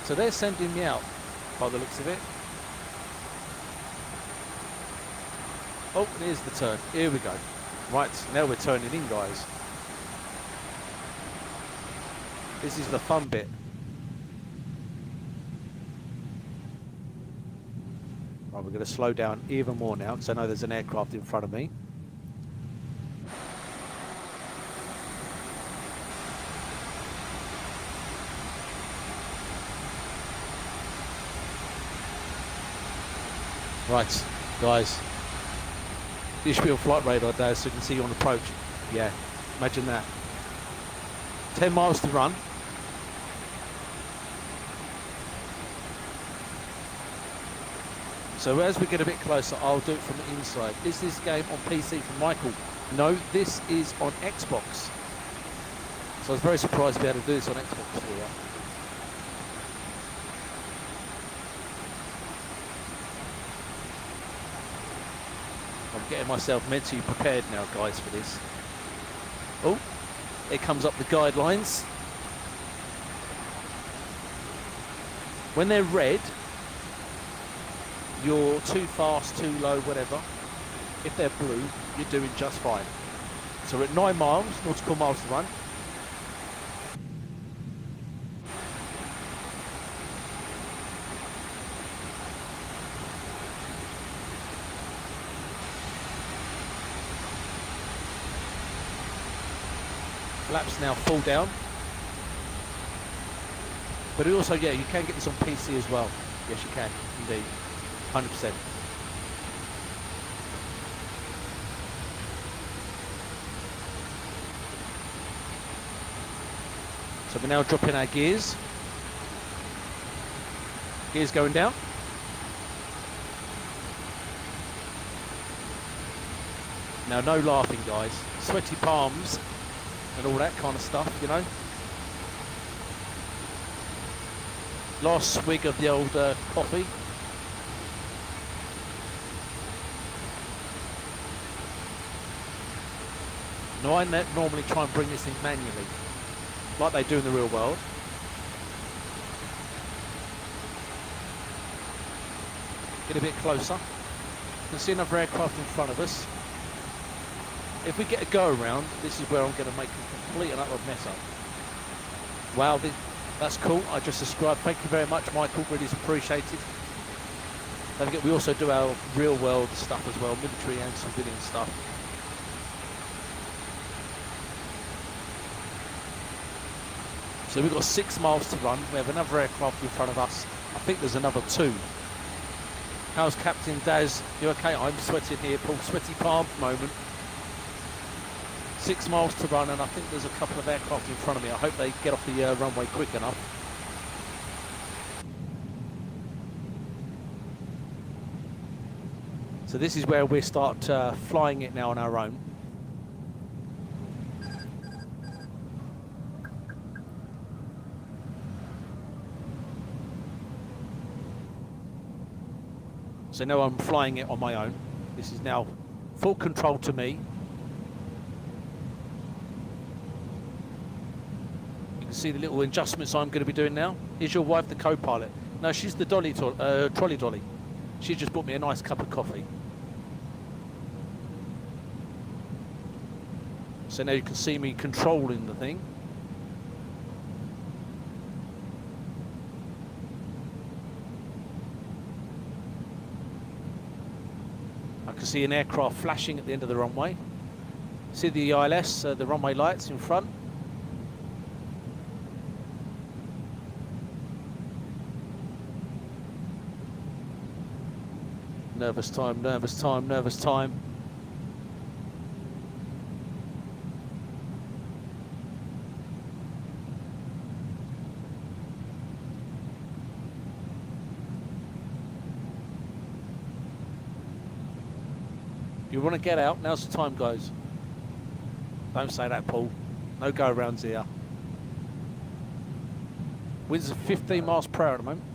So they're sending me out by the looks of it. Oh, here's the turn. Here we go. Right, now we're turning in, guys. This is the fun bit. Right, we're going to slow down even more now because I know there's an aircraft in front of me. Right, guys. You should be on flight radar there so you can see you on approach. Yeah, imagine that. 10 miles to run. So as we get a bit closer, I'll do it from the inside. Is this game on PC from Michael? No, this is on Xbox. So I was very surprised to be able to do this on Xbox for you. I'm getting myself mentally prepared now, guys, for this. Oh, here comes up the guidelines. When they're red, you're too fast, too low, whatever. If they're blue, you're doing just fine. So we're at 9 miles, nautical miles to run. Flaps now full down. But also, yeah, you can get this on PC as well. Yes, you can, indeed. 100%. So we're now dropping our gears. Gears going down. Now, no laughing, guys. Sweaty palms and all that kind of stuff, you know. Last swig of the old coffee. Now, I normally try and bring this in manually, like they do in the real world. Get a bit closer. You can see another aircraft in front of us. If we get a go around, this is where I'm going to make a complete and utter mess up. Wow, that's cool. I just subscribed. Thank you very much, Michael. Really appreciated. Don't forget, we also do our real world stuff as well, military and civilian stuff. So we've got 6 miles to run. We have another aircraft in front of us. I think there's another 2. How's Captain Daz? You okay? I'm sweating here, Paul. Sweaty palm moment. 6 miles to run, and I think there's a couple of aircraft in front of me. I hope they get off the runway quick enough. So this is where we start flying it now on our own. So now I'm flying it on my own. This is now full control to me. See the little adjustments I'm going to be doing now. Is your wife the co-pilot? No, she's the trolley dolly. She just bought me a nice cup of coffee. So now you can see me controlling the thing. I can see an aircraft flashing at the end of the runway. See the ILS, the runway lights in front. Nervous time, nervous time, nervous time. If you want to get out, now's the time, guys. Don't say that, Paul. No go-arounds here. Winds are 15 miles per hour at the moment.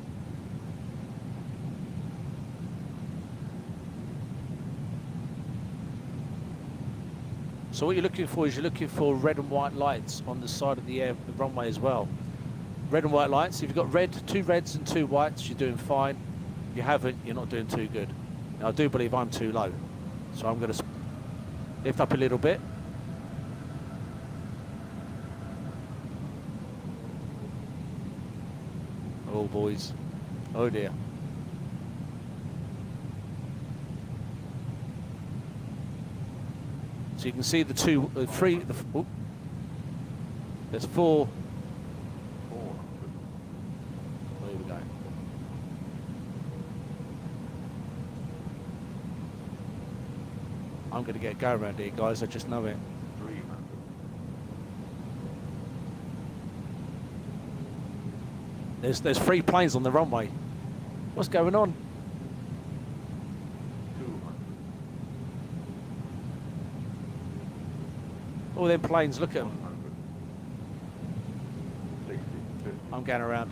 So what you're looking for is you're looking for red and white lights on the side of the runway as well. Red and white lights. If you've got red, 2 reds and 2 whites, you're doing fine. If you haven't, you're not doing too good. Now I do believe I'm too low, so I'm going to lift up a little bit. Oh boys, oh dear. So you can see the 2, 3, there's 4. There we go. I'm going to get a go around here, guys. I just know it. There's 3 planes on the runway. What's going on? All them planes, look at them. I'm going around.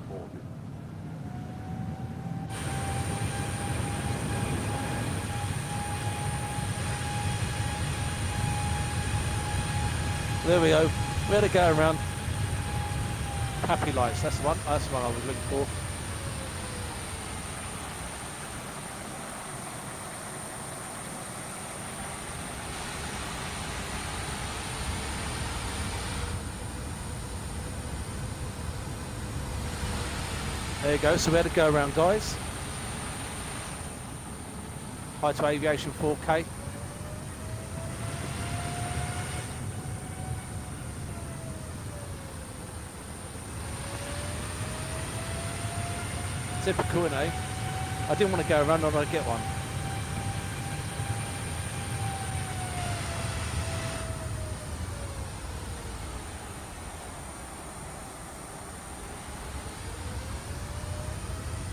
There we go. We had to go around. Happy lights, that's the one. That's the one I was looking for. There you go, so we had to go around, guys. Hi to Aviation 4K. Typical, innit? I didn't want to go around, I get one.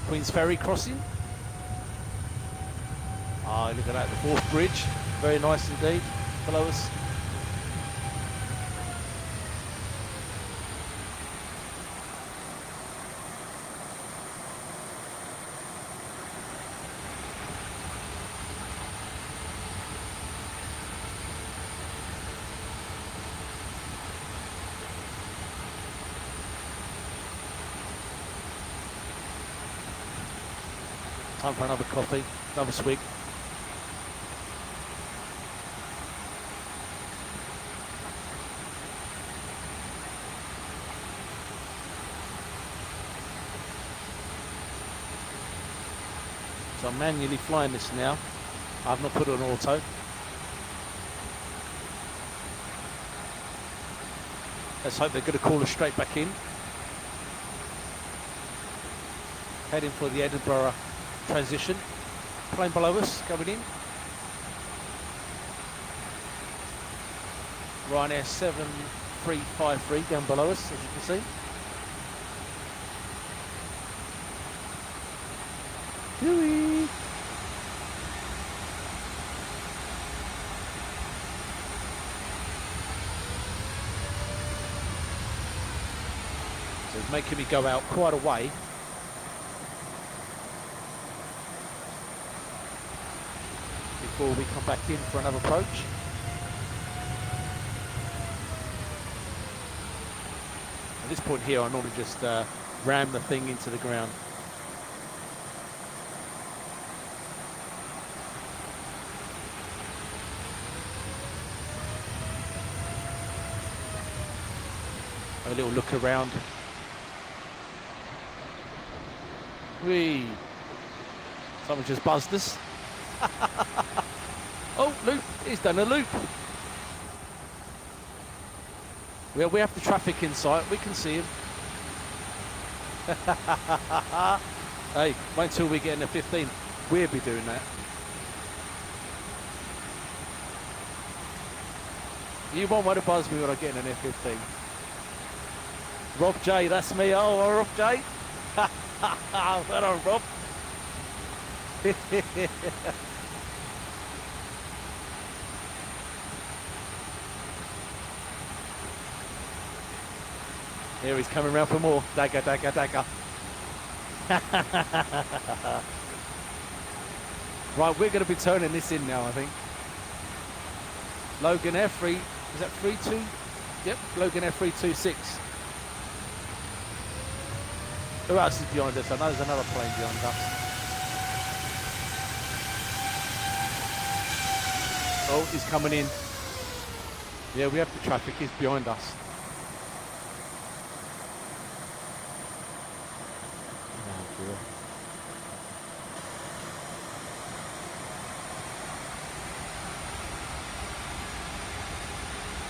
Queen's Ferry crossing. Ah, look at that, the fourth bridge. Very nice indeed. Below us. Time for another coffee, another swig. So I'm manually flying this now. I've not put it on auto. Let's hope they're going to call us straight back in. Heading for the Edinburgh transition. Plane below us, coming in. Ryanair 7353 down below us, as you can see. Dewey. So it's making me go out quite a way. Before we come back in for another approach. At this point here, I normally just ram the thing into the ground. Have a little look around. Whee! Someone just buzzed us. Oh, loop! He's done a loop. Well, we have the traffic in sight. We can see him. Hey, wait until we get in the 15. We'll be doing that. You won't want to buzz me when I get in an F15. Rob J, that's me. Oh, Rob J. Well done, Rob. Here he's coming round for more. Dagger, dagger, dagger. Right, we're going to be turning this in now, I think. Logan Air 3, is that 32? Yep, Logan Air 326. Who else is behind us? I know there's another plane behind us. Oh, he's coming in. Yeah, we have the traffic, he's behind us. Oh, dear.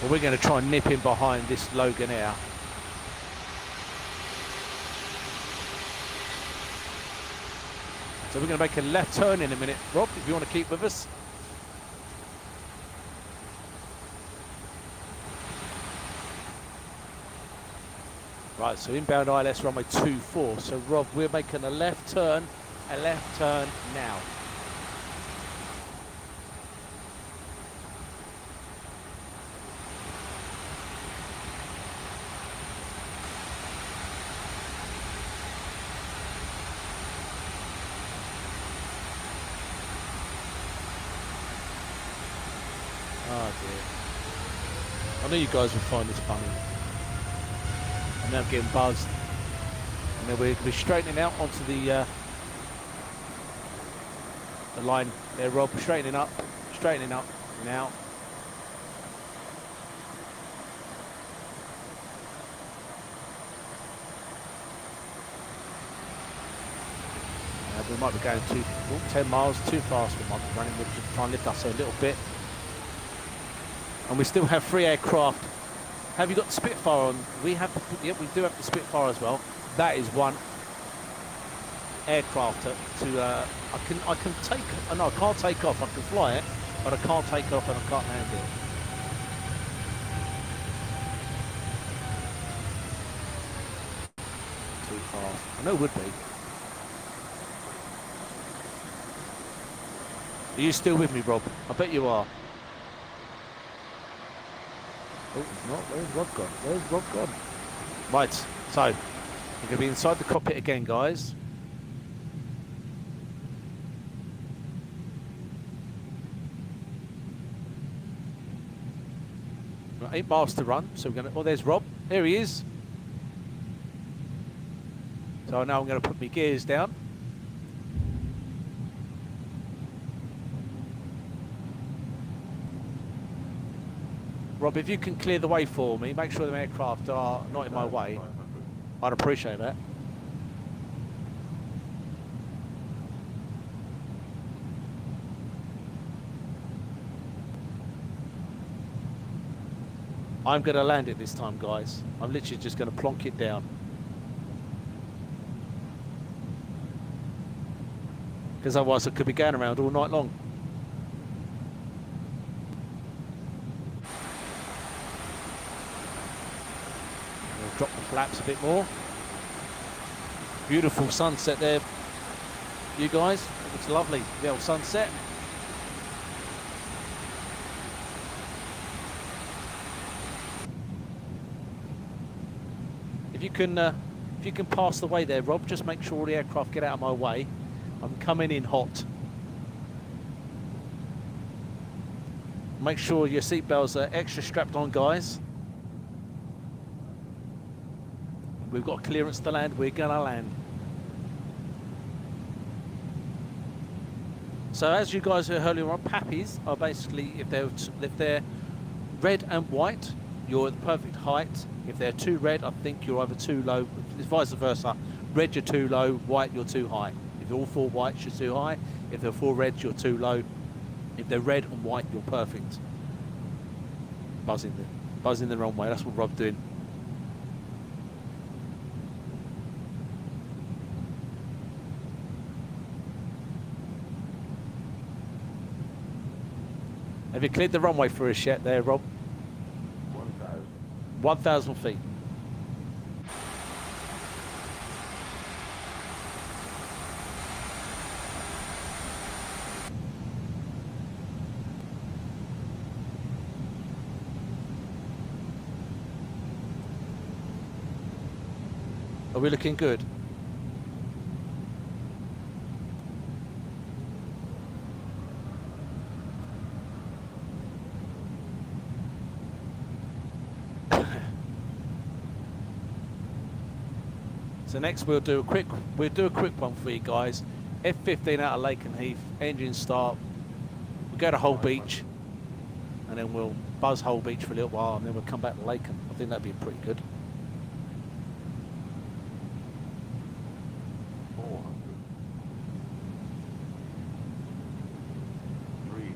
Well, we're going to try and nip in behind this Logan Air. So we're going to make a left turn in a minute, Rob, if you want to keep with us. Right, so inbound ILS runway 24. So Rob, we're making a left turn now. Oh dear. I know you guys will find this funny. And now I'm getting buzzed. And then we're straightening out onto the line there, Rob. Straightening up now. We might be going 10 miles too fast. We might be running. We'll just try and lift us a little bit. And we still have 3 aircraft. Have you got the Spitfire on? We have. Yeah, we do have the Spitfire as well. That is one aircraft I can take. No, I can't take off. I can fly it, but I can't take off and I can't land it. Too fast. I know it would be. Are you still with me, Rob? I bet you are. Oh, he's not. Where's Rob gone? Where's Rob gone? Right, so we're going to be inside the cockpit again, guys. Right, 8 miles to run, so we're going to... Oh, there's Rob. There he is. So now I'm going to put my gears down. Rob, if you can clear the way for me, make sure the aircraft are not in my way, I'd appreciate that. I'm going to land it this time, guys. I'm literally just going to plonk it down. Because otherwise I could be going around all night long. Drop the flaps a bit more. Beautiful sunset there, you guys. It's lovely, the old sunset. If you can pass the way there, Rob, just make sure all the aircraft get out of my way. I'm coming in hot. Make sure your seatbelts are extra strapped on, guys. We've got clearance to land. We're gonna land. So as you guys heard earlier on, Pappies are basically, if they're red and white, you're at the perfect height. If they're too red, I think you're either too low. It's vice versa. Red, you're too low. White, you're too high. If they're all 4 whites, you're too high. If they're 4 reds, you're too low. If they're red and white, you're perfect. Buzzing the wrong way. That's what Rob's doing. Have you cleared the runway for us yet there, Rob? 1,000. 1,000 feet. Are we looking good? So next we'll do a quick one for you guys. F-15 out of Lakenheath, engine start. We'll go to Hull Beach, and then we'll buzz Hull Beach for a little while, and then we'll come back to Laken. I think that'd be pretty good. 400. 300.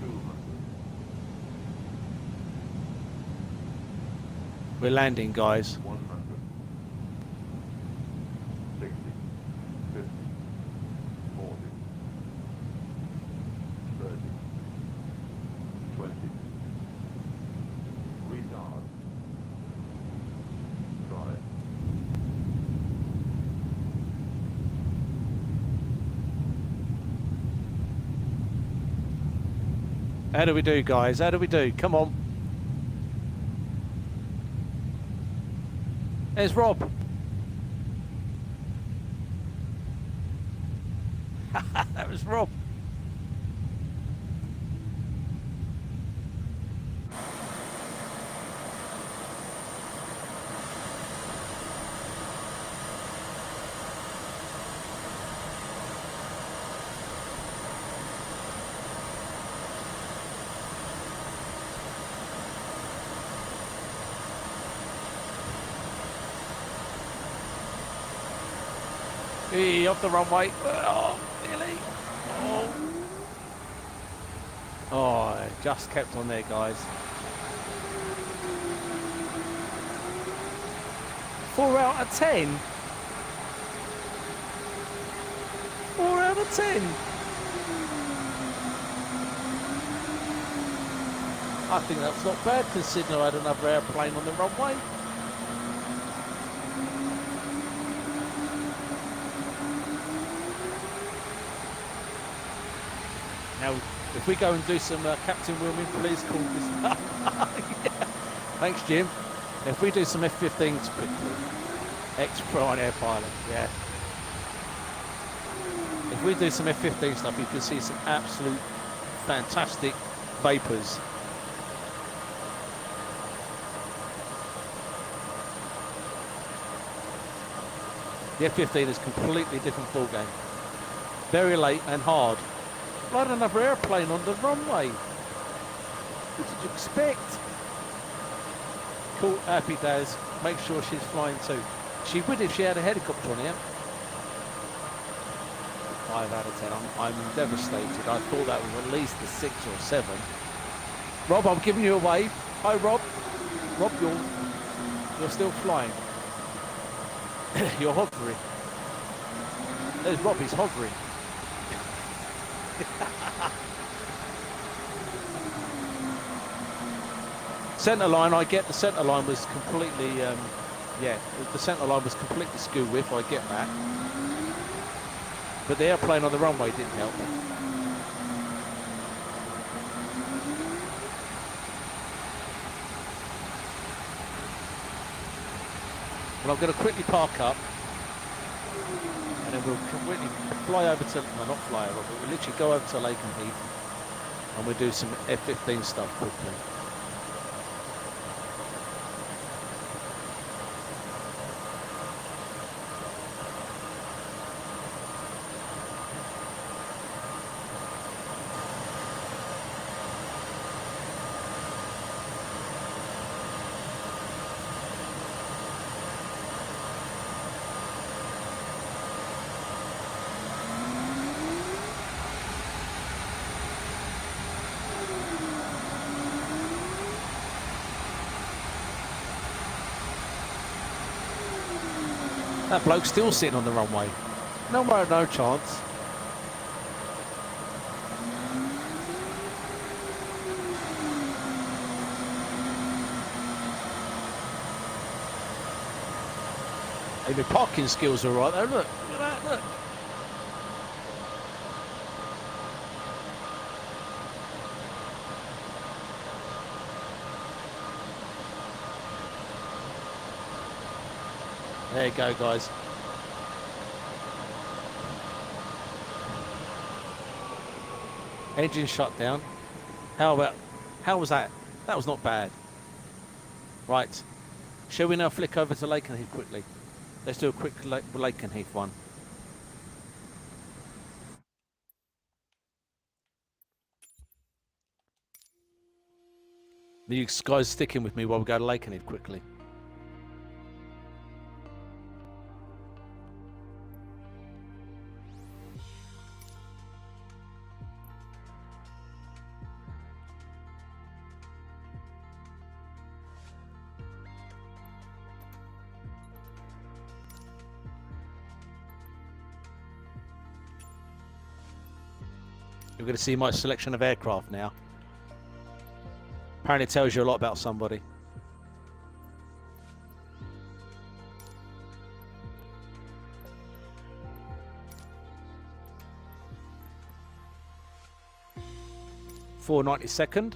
200. We're landing, guys. 100. 60. 50. 40. 30. 20. Retard. Try. How do we do, guys? How do we do? Come on. There's Rob. That was Rob. Hey, off the runway. Oh, nearly. Oh. Oh, just kept on there, guys. 4 out of 10. 4 out of 10. I think that's not bad considering I had another airplane on the runway. Now, if we go and do some Captain Wilming, please call this. Yeah. Thanks, Jim. If we do some F-15s quickly, ex-prime air pilot, yeah. If we do some F-15 stuff, you can see some absolute fantastic vapours. The F-15 is a completely different ballgame. Very late and hard. I had another airplane on the runway. What did you expect? Cool, happy days. Make sure she's flying too. She would if she had a helicopter on here. 5 out of 10. I'm devastated. I thought that was at least a 6 or 7. Rob, I'm giving you a wave. Hi, Rob. Rob, you're still flying. You're hovering. There's Rob, he's hovering. Centre line, I get the centre line was completely, yeah, the centre line was completely skew with, I get that. But the airplane on the runway didn't help me. But I'm going to quickly park up and then we'll quickly fly over to, well not fly over, but we'll literally go over to Lakenheath and we'll do some F-15 stuff quickly. That bloke's still sitting on the runway. No chance. Hey, my parking skills are right though. Look at that, look. There you go, guys. Engine shutdown. How was that? That was not bad. Right. Shall we now flick over to Lakenheath quickly? Let's do a quick Lakenheath one. You guys sticking with me while we go to Lakenheath quickly. You're going to see my selection of aircraft now. Apparently it tells you a lot about somebody. 492nd.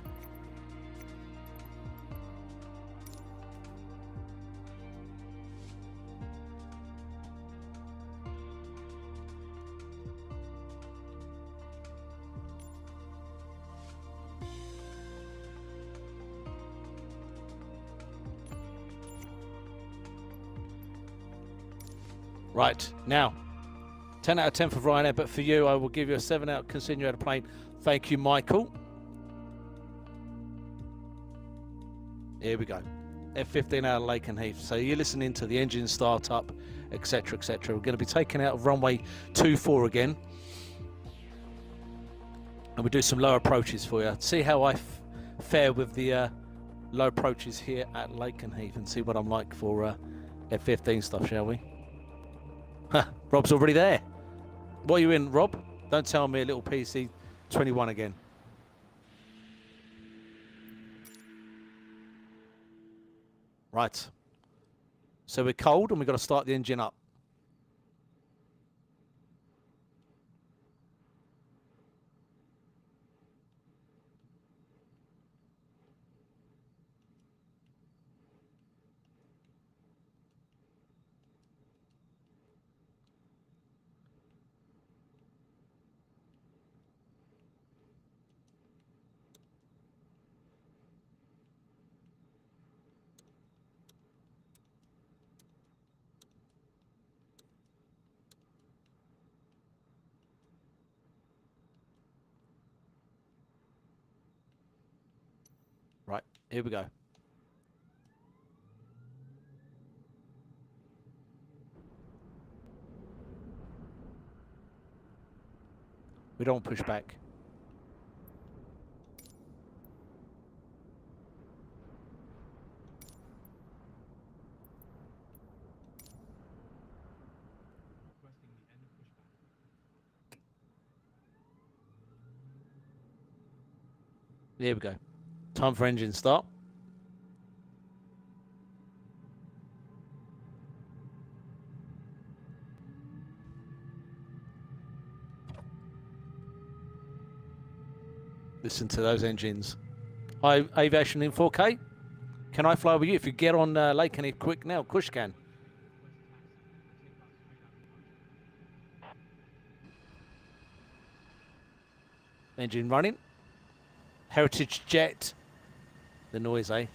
Right, now, 10 out of 10 for Ryanair, but for you, I will give you a 7 out considering you had a plane. Thank you, Michael. Here we go. F-15 out of Lakenheath. So you're listening to the engine start up, etc., etc. We're going to be taking out of runway 24 again. And we'll do some low approaches for you. See how I fare with the low approaches here at Lakenheath and see what I'm like for F-15 stuff, shall we? Rob's already there. What are you in, Rob? Don't tell me a little PC 21 again. Right. So we're cold and we've got to start the engine up. Right, here we go. We don't push back. Here we go. Time for engine start. Listen to those engines. Hi, aviation in 4K. Can I fly with you? If you get on Lakenheath quick now, Kush can. Engine running. Heritage jet. The noise, eh?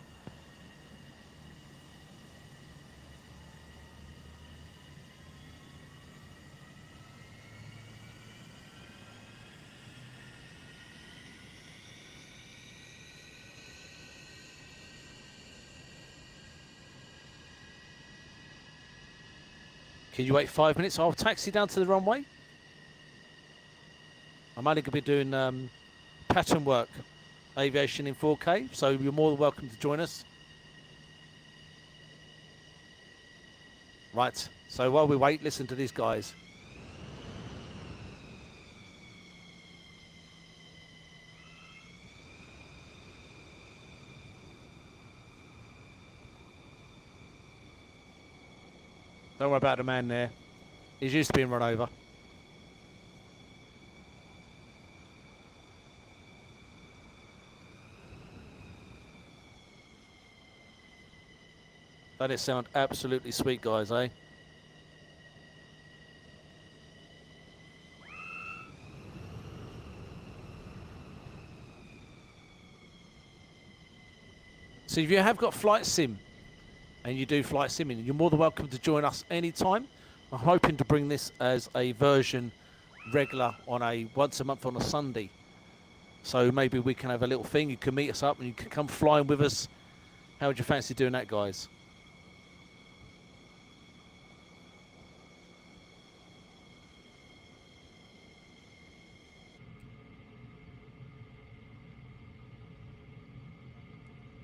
Can you wait 5 minutes? I'll taxi down to the runway. I'm only going to be doing pattern work, aviation in 4K, so you're more than welcome to join us. Right, so while we wait, listen to these guys. Don't worry about the man there. He's used to being run over. That is sound absolutely sweet, guys, eh? So if you have got flight sim and you do flight simming, you're more than welcome to join us anytime. I'm hoping to bring this as a version regular on a once a month on a Sunday. So maybe we can have a little thing. You can meet us up and you can come flying with us. How would you fancy doing that, guys?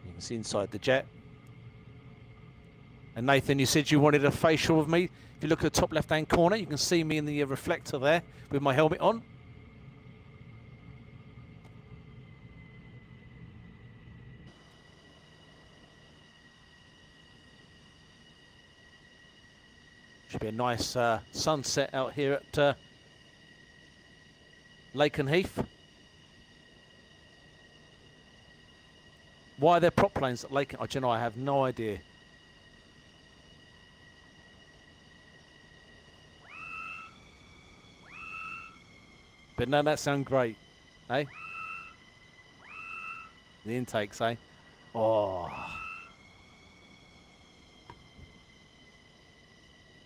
You can see inside the jet. And Nathan, you said you wanted a facial with me. If you look at the top left-hand corner, you can see me in the reflector there with my helmet on. Should be a nice sunset out here at Lakenheath. Why they're prop planes at Lake? Oh, do you know, I have no idea. But no, that sounds great, eh? The intakes, eh? Oh.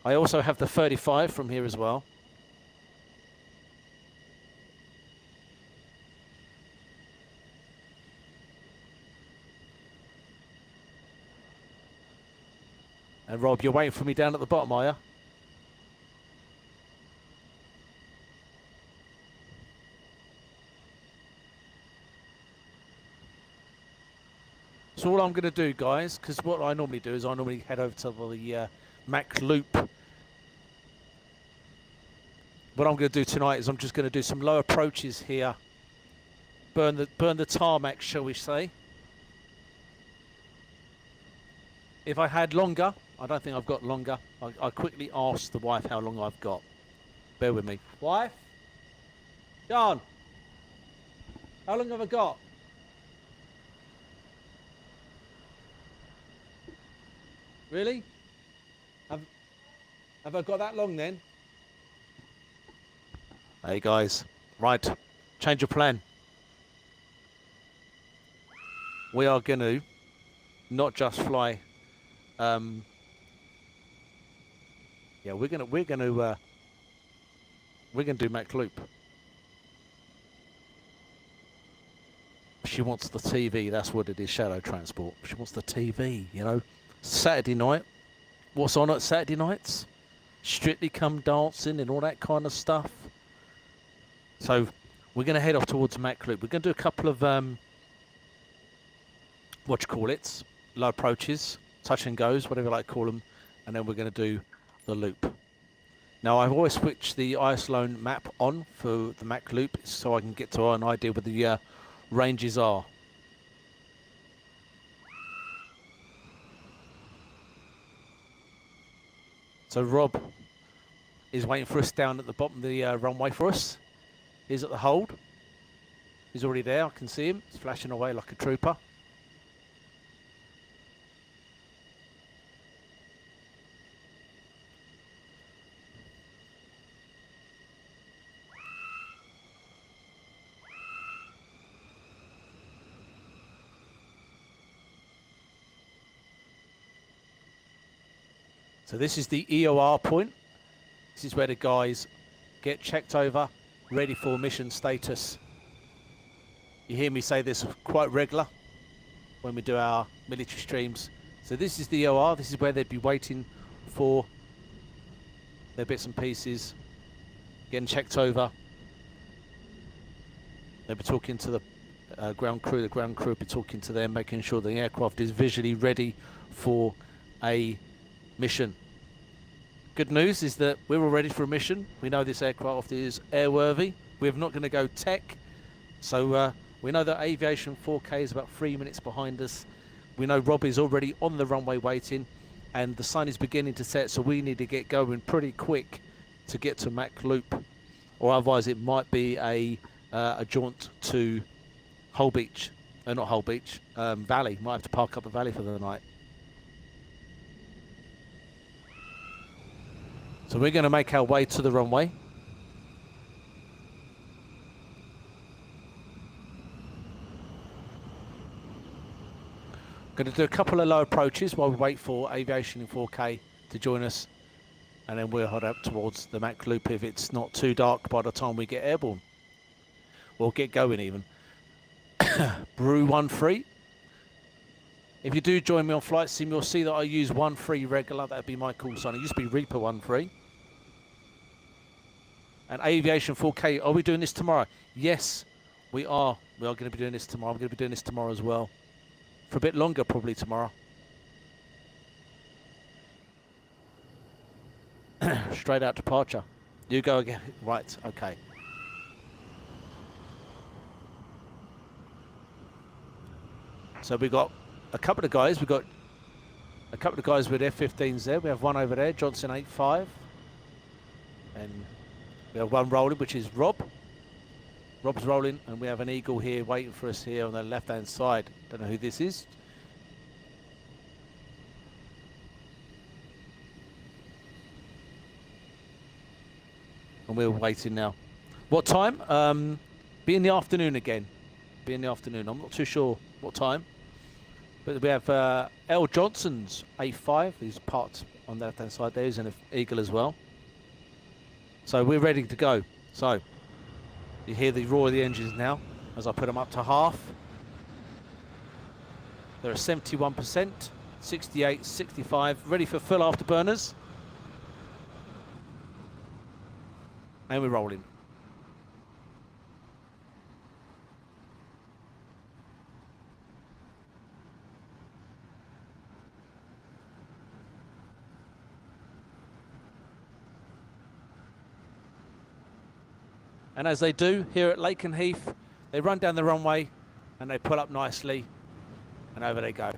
I also have the 35 from here as well. And Rob, you're waiting for me down at the bottom, are you? So all I'm going to do, guys, because what I normally do is I normally head over to the Mach Loop. What I'm going to do tonight is I'm just going to do some low approaches here. Burn the tarmac, shall we say. If I had longer, I don't think I've got longer. I quickly asked the wife how long I've got. Bear with me. Wife? John? How long have I got? Really? Have I got that long then? Hey guys, right, change of plan. We are going to not just fly. Yeah, we're gonna do Mach Loop. She wants the TV. That's what it is. Shadow transport. She wants the TV. You know, Saturday night. What's on at Saturday nights? Strictly Come Dancing and all that kind of stuff. So we're going to head off towards Mach Loop. We're going to do a couple of what you call it, low approaches, touch and goes, whatever you like to call them, and then we're going to do the loop. Now I've always switched the Iceland map on for the Mach Loop so I can get to an idea where the ranges are. So Rob is waiting for us down at the bottom of the runway for us. He's at the hold. He's already there. I can see him. He's flashing away like a trooper. So this is the EOR point. This is where the guys get checked over, ready for mission status. You hear me say this quite regular when we do our military streams. So this is the EOR. This is where they'd be waiting for their bits and pieces, getting checked over. They'll be talking to the ground crew. The ground crew will be talking to them, making sure the aircraft is visually ready for a mission. Good news is that we're all ready for a mission. We know this aircraft is airworthy. We're not going to go tech. So we know that Aviation 4K is about 3 minutes behind us. We know Rob is already on the runway waiting, and the sun is beginning to set, so we need to get going pretty quick to get to Mach Loop, or otherwise it might be a jaunt to Hull Beach. Not Hull Beach, Valley. Might have to park up at Valley for the night. So we're going to make our way to the runway. Going to do a couple of low approaches while we wait for Aviation in 4K to join us, and then we'll head up towards the Mach Loop if it's not too dark by the time we get airborne. We'll get going even. Brew 1-3. If you do join me on Flight Sim, you'll see that I use 1-3 regular. That'd be my call sign. It used to be Reaper 1-3. And Aviation 4K, are we doing this tomorrow? Yes, we are. We are going to be doing this tomorrow. I'm going to be doing this tomorrow as well. For a bit longer, probably tomorrow. Straight out departure. You go again. Right, okay. So we got a couple of guys. We got a couple of guys with F-15s there. We have one over there, Johnson 85. And we have one rolling, which is Rob. Rob's rolling, and we have an Eagle here waiting for us here on the left-hand side. Don't know who this is. And we're waiting now. What time? Be in the afternoon again. Be in the afternoon. I'm not too sure what time. But we have L. Johnson's A5. He's parked on the left-hand side there. He's an Eagle as well. So we're ready to go. So you hear the roar of the engines now as I put them up to half. They're at 71%, 68, 65, ready for full afterburners. And we're rolling. And as they do here at Lakenheath, they run down the runway and they pull up nicely, and over they go.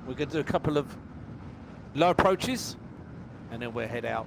We're going to do a couple of low approaches and then we'll head out.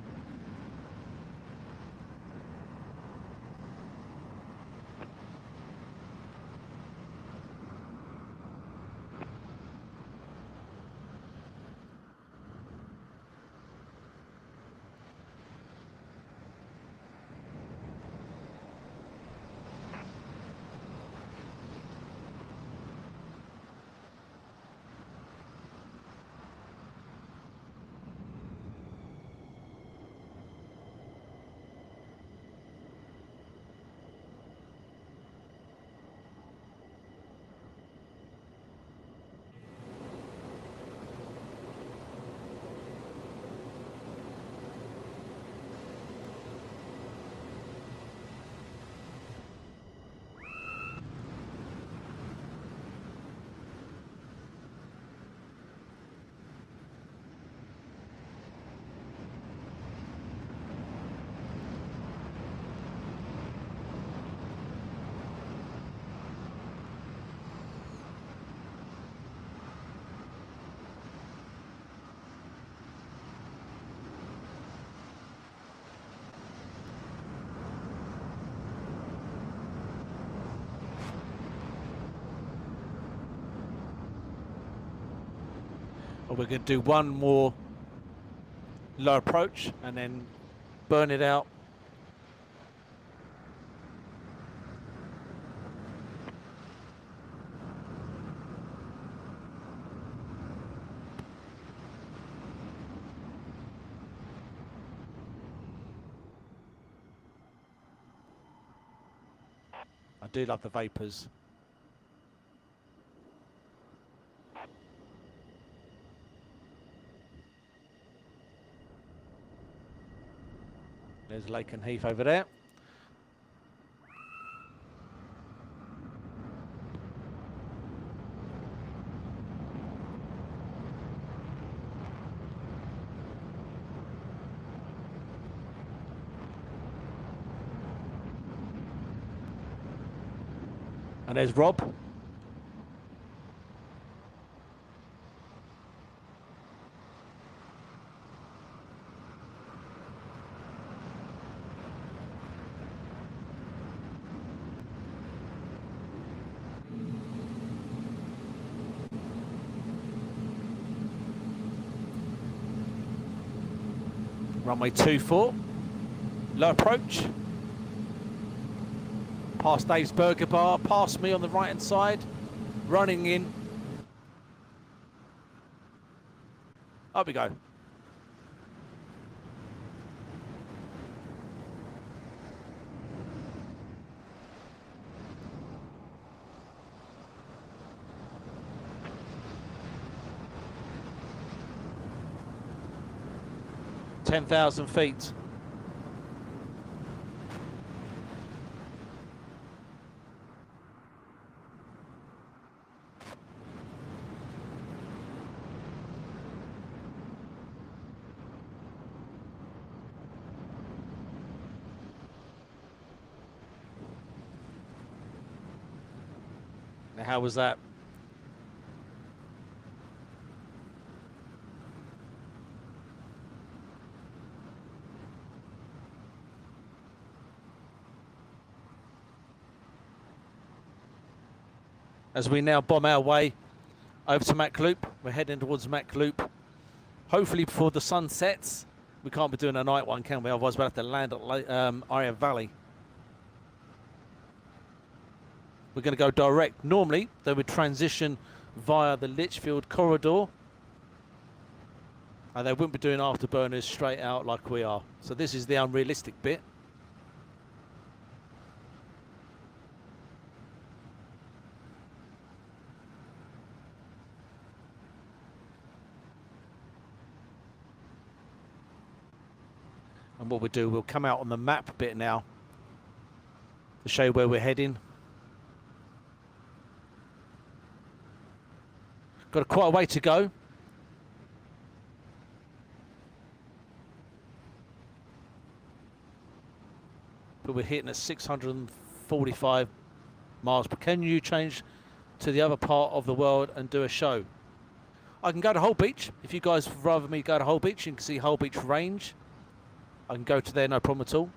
We're going to do one more low approach and then burn it out. I do love the vapours. There's Lakenheath over there. And there's Rob. Runway 24, low approach. Past Dave's Burger Bar, past me on the right hand side, running in. Up we go. $10,000 feet. Now, how was that? as we now bomb our way over to Mach Loop. We're heading towards Mach Loop. Hopefully before the sun sets. We can't be doing a night one, can we? Otherwise we'll have to land at Iron Valley. We're going to go direct. Normally they would transition via the Litchfield corridor, and they wouldn't be doing afterburners straight out like we are. So this is the unrealistic bit. And what we'll do, we'll come out on the map bit now to show you where we're heading. Got quite a way to go. But we're hitting at 645 miles. But can you change to the other part of the world and do a show? I can go to Hull Beach. If you guys would rather me go to Hull Beach, you can see Hull Beach range. I can go to there, no problem at all.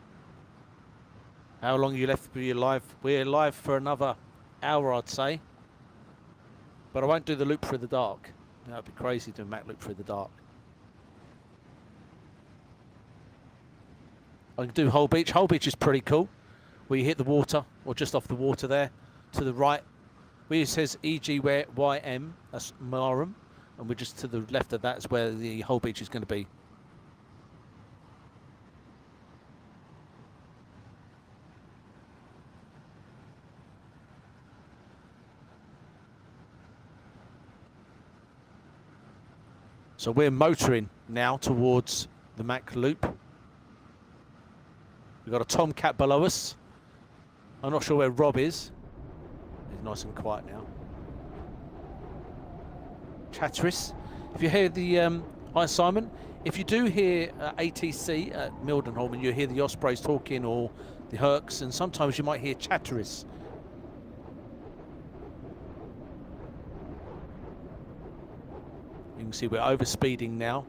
How long are you left to be live? We're live for another hour, I'd say. But I won't do the loop through the dark. That would be crazy doing Mach Loop through the dark. I can do Hull Beach. Hull Beach is pretty cool. Where you hit the water, or just off the water there, to the right. Where it says EGYM, that's Marham. And we're just to the left of that is where the Hull Beach is going to be. So we're motoring now towards the Mach Loop. We've got a Tomcat below us. I'm not sure where Rob is. He's nice and quiet now. Chatteris. If you hear the, hi Simon, if you do hear ATC at Mildenhall and you hear the Ospreys talking or the Hercs, and sometimes you might hear Chatteris. You can see we're over speeding now,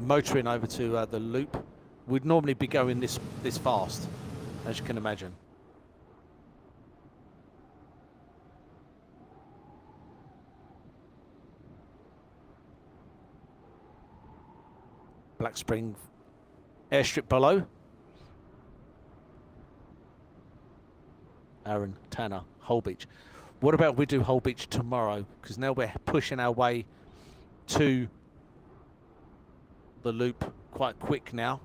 motoring over to the loop. We'd normally be going this fast, as you can imagine. Black Spring airstrip below. Aaron, Tanner, Hull Beach. What about we do Hull Beach tomorrow? Because now we're pushing our way to the loop quite quick now.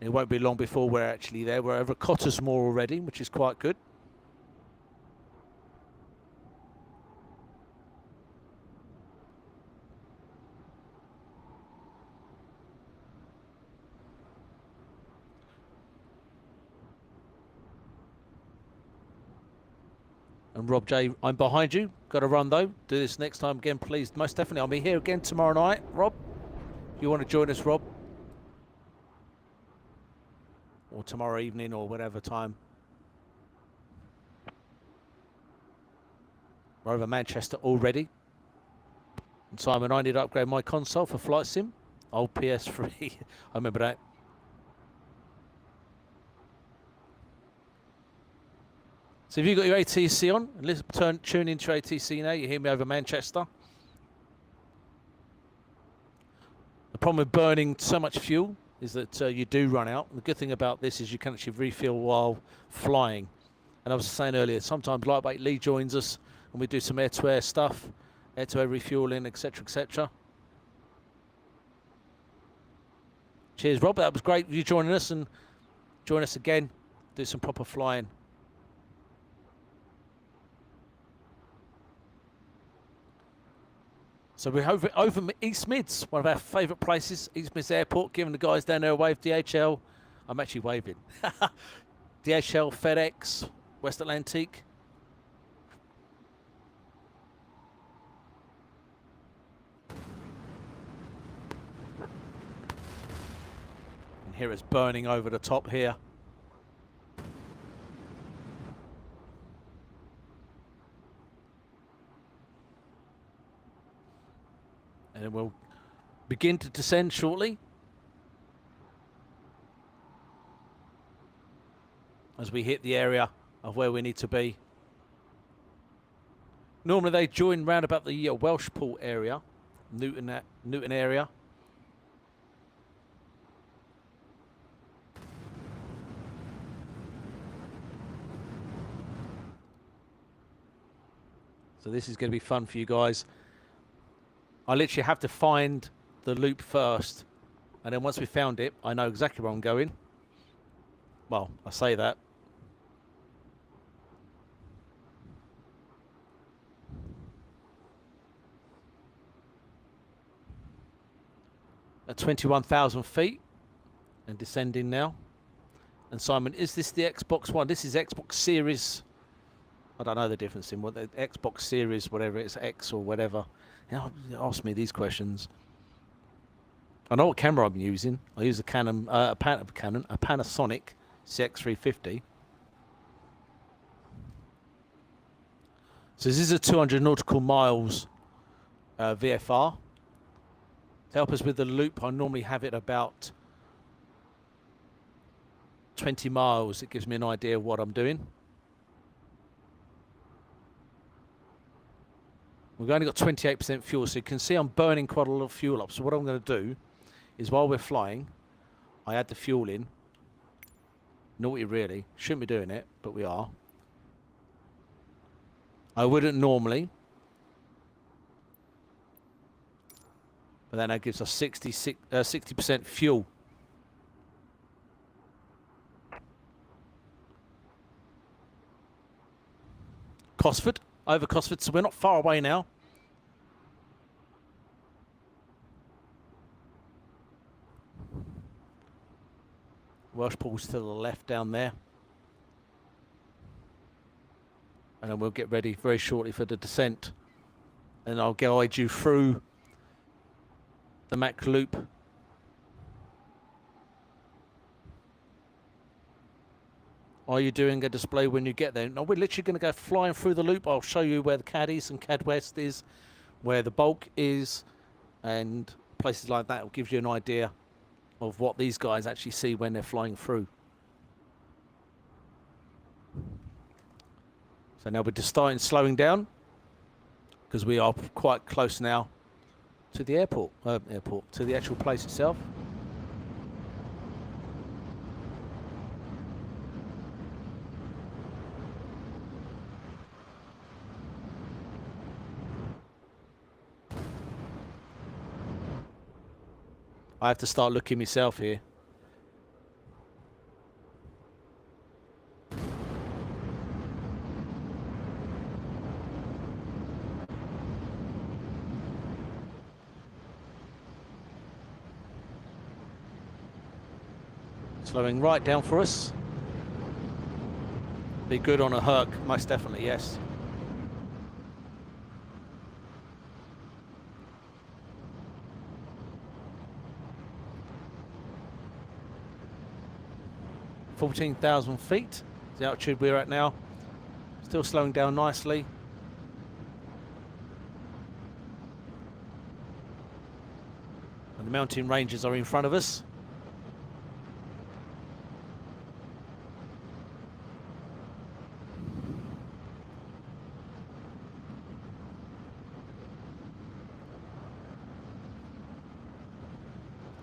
It won't be long before we're actually there. We're over Cottesmore already, which is quite good. And Rob J, I'm behind you. Got to run though. Do this next time again, please. Most definitely. I'll be here again tomorrow night. Rob, if you want to join us, Rob. Or tomorrow evening or whatever time. We're over Manchester already. And Simon, I need to upgrade my console for Flight Sim. Old PS3. I remember that. So if you've got your ATC on, tune into your ATC now. You hear me over Manchester. The problem with burning so much fuel is that you do run out. And the good thing about this is you can actually refuel while flying. And I was saying earlier, sometimes Lightweight Lee joins us and we do some air-to-air stuff, air-to-air refueling, etc., etc. Cheers, Rob. That was great you joining us, and join us again. Do some proper flying. So we're over East Mids, one of our favourite places, East Mids Airport, giving the guys down there a wave. DHL, I'm actually waving. DHL, FedEx, West Atlantic. And here it's burning over the top here. And we'll begin to descend shortly as we hit the area of where we need to be. Normally they join round about the Welshport area, Newton area. So this is going to be fun for you guys. I literally have to find the loop first, and then once we found it, I know exactly where I'm going. Well, I say that. At 21,000 feet and descending now. And Simon, is this the Xbox One? This is Xbox Series. I don't know the difference in what the Xbox Series, whatever it's X or whatever. You know, ask me these questions. I know what camera I'm using. I use a Panasonic CX350. So this is a 200 nautical miles VFR. To help us with the loop, I normally have it about 20 miles. It gives me an idea of what I'm doing. We've only got 28% fuel, so you can see I'm burning quite a lot of fuel up. So what I'm going to do is, while we're flying, I add the fuel in. Naughty, really. Shouldn't be doing it, but we are. I wouldn't normally. But then that gives us 60% fuel. Cosford. Over Cosford, so we're not far away now. Welshport's to the left down there. And then we'll get ready very shortly for the descent. And I'll guide you through the Mach Loop. Are you doing a display when you get there? No, we're literally going to go flying through the loop. I'll show you where the CAD East and CAD West is, where the bulk is, and places like that. Will give you an idea of what these guys actually see when they're flying through. So now we're just starting slowing down because we are quite close now to the airport, to the actual place itself. I have to start looking myself here. Slowing right down for us. Be good on a Herc, most definitely, yes. (14,000 feet) the altitude we're at now. Still slowing down nicely. And the mountain ranges are in front of us.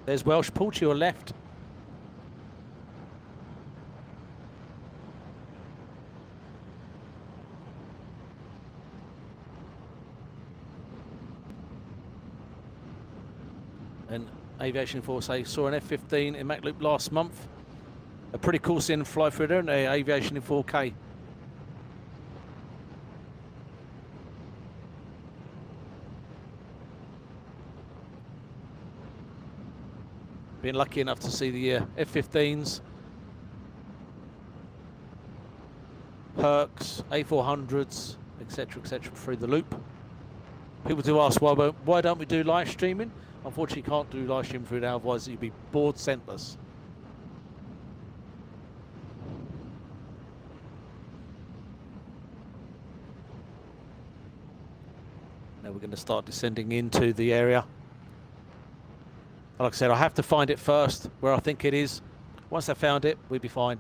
There's Welshport to your left. And Aviation Force, I saw an F-15 in Mach Loop last month. A pretty cool scene to fly through there, and Aviation in 4K. Been lucky enough to see the F-15s, Hercs, A400s, etc., through the loop. People do ask, why don't we do live streaming? Unfortunately, you can't do live streaming through it, otherwise you'd be bored senseless. Now we're going to start descending into the area. Like I said, I have to find it first, where I think it is. Once I found it, we'll be fine.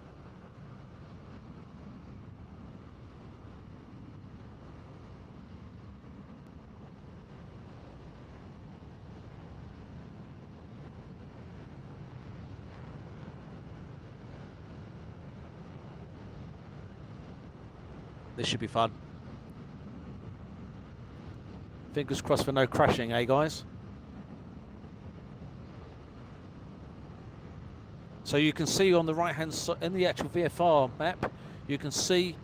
This should be fun. Fingers crossed for no crashing, eh, guys? So you can see on the right-hand side, in the actual VFR map, you can see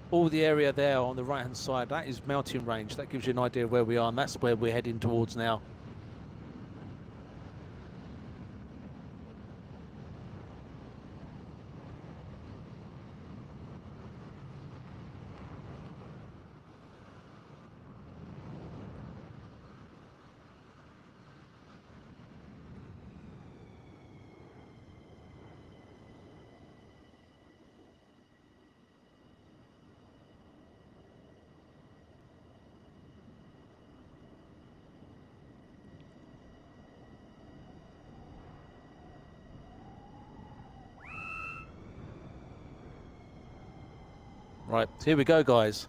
all the area there on the right-hand side. That is mountain range. That gives you an idea of where we are, and that's where we're heading towards now. Right, here we go, guys.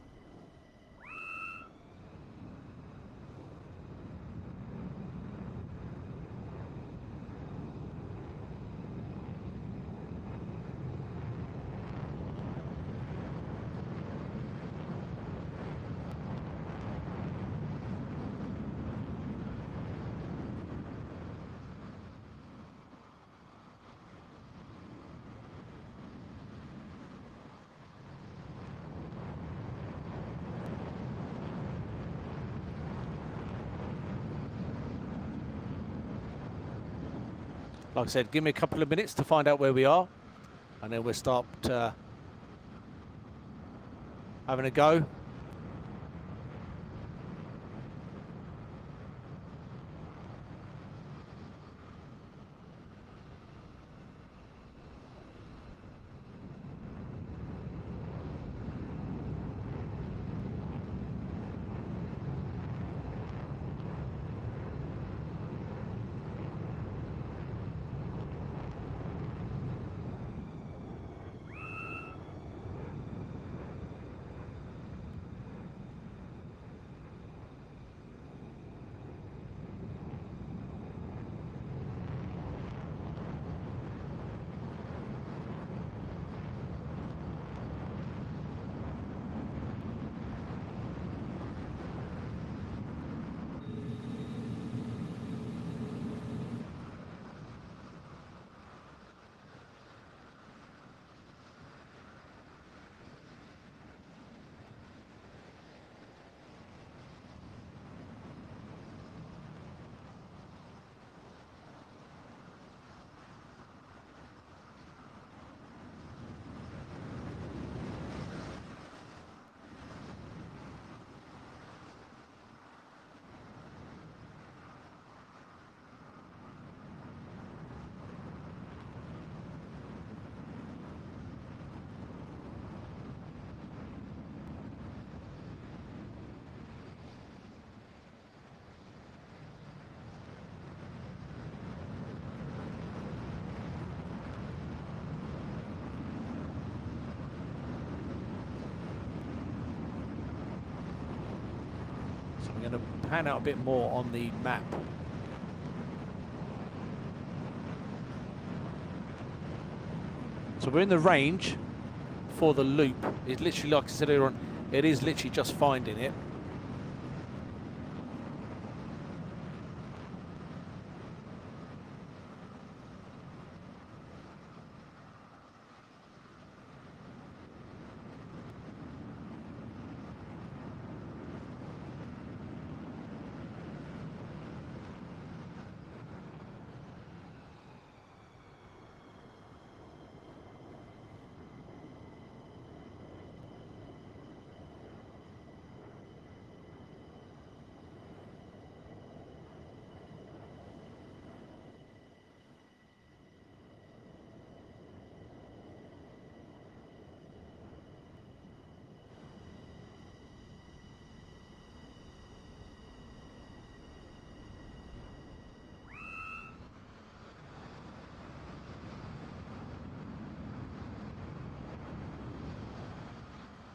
Like I said, give me a couple of minutes to find out where we are, and then we'll start having a go. So I'm going to pan out a bit more on the map. So we're in the range for the loop. It's literally, like I said earlier on, it is literally just finding it.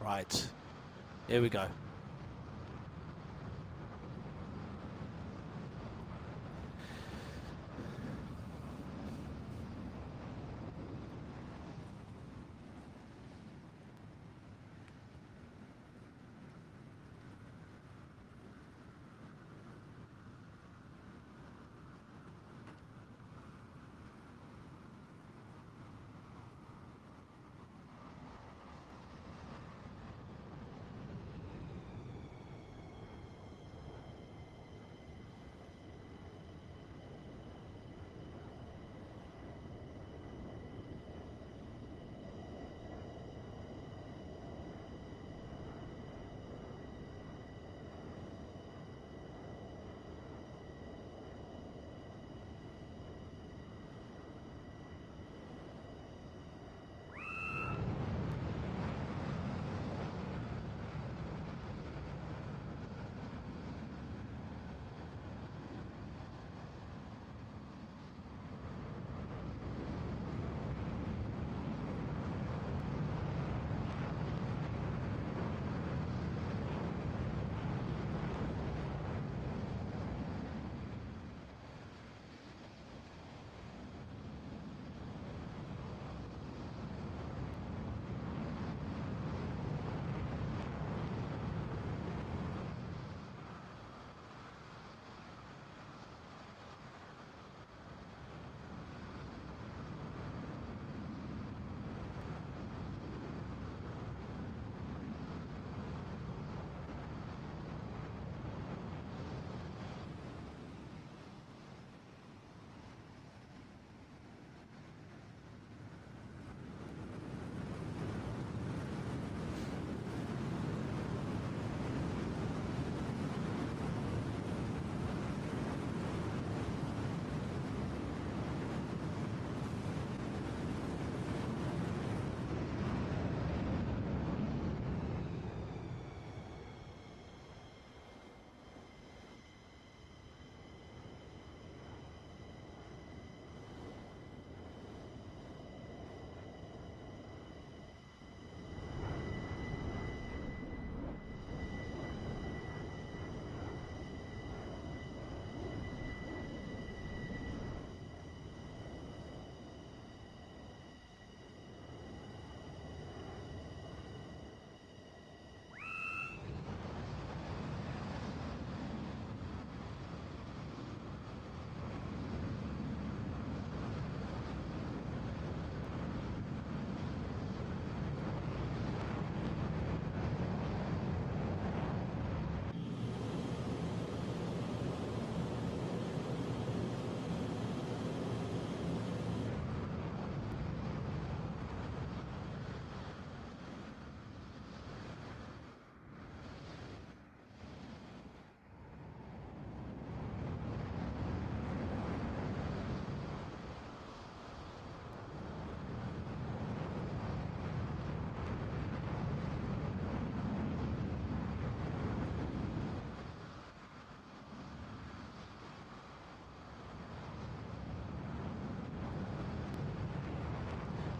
Right, here we go.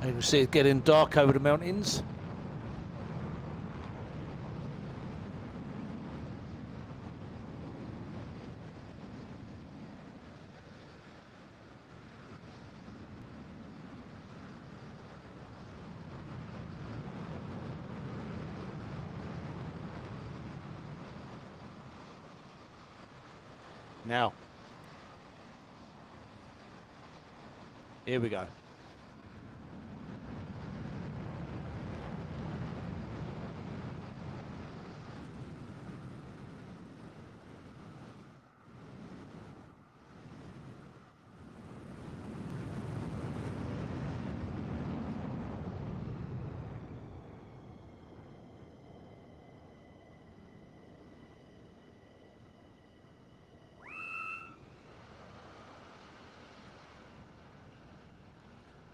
And you can see it getting dark over the mountains. Now, here we go.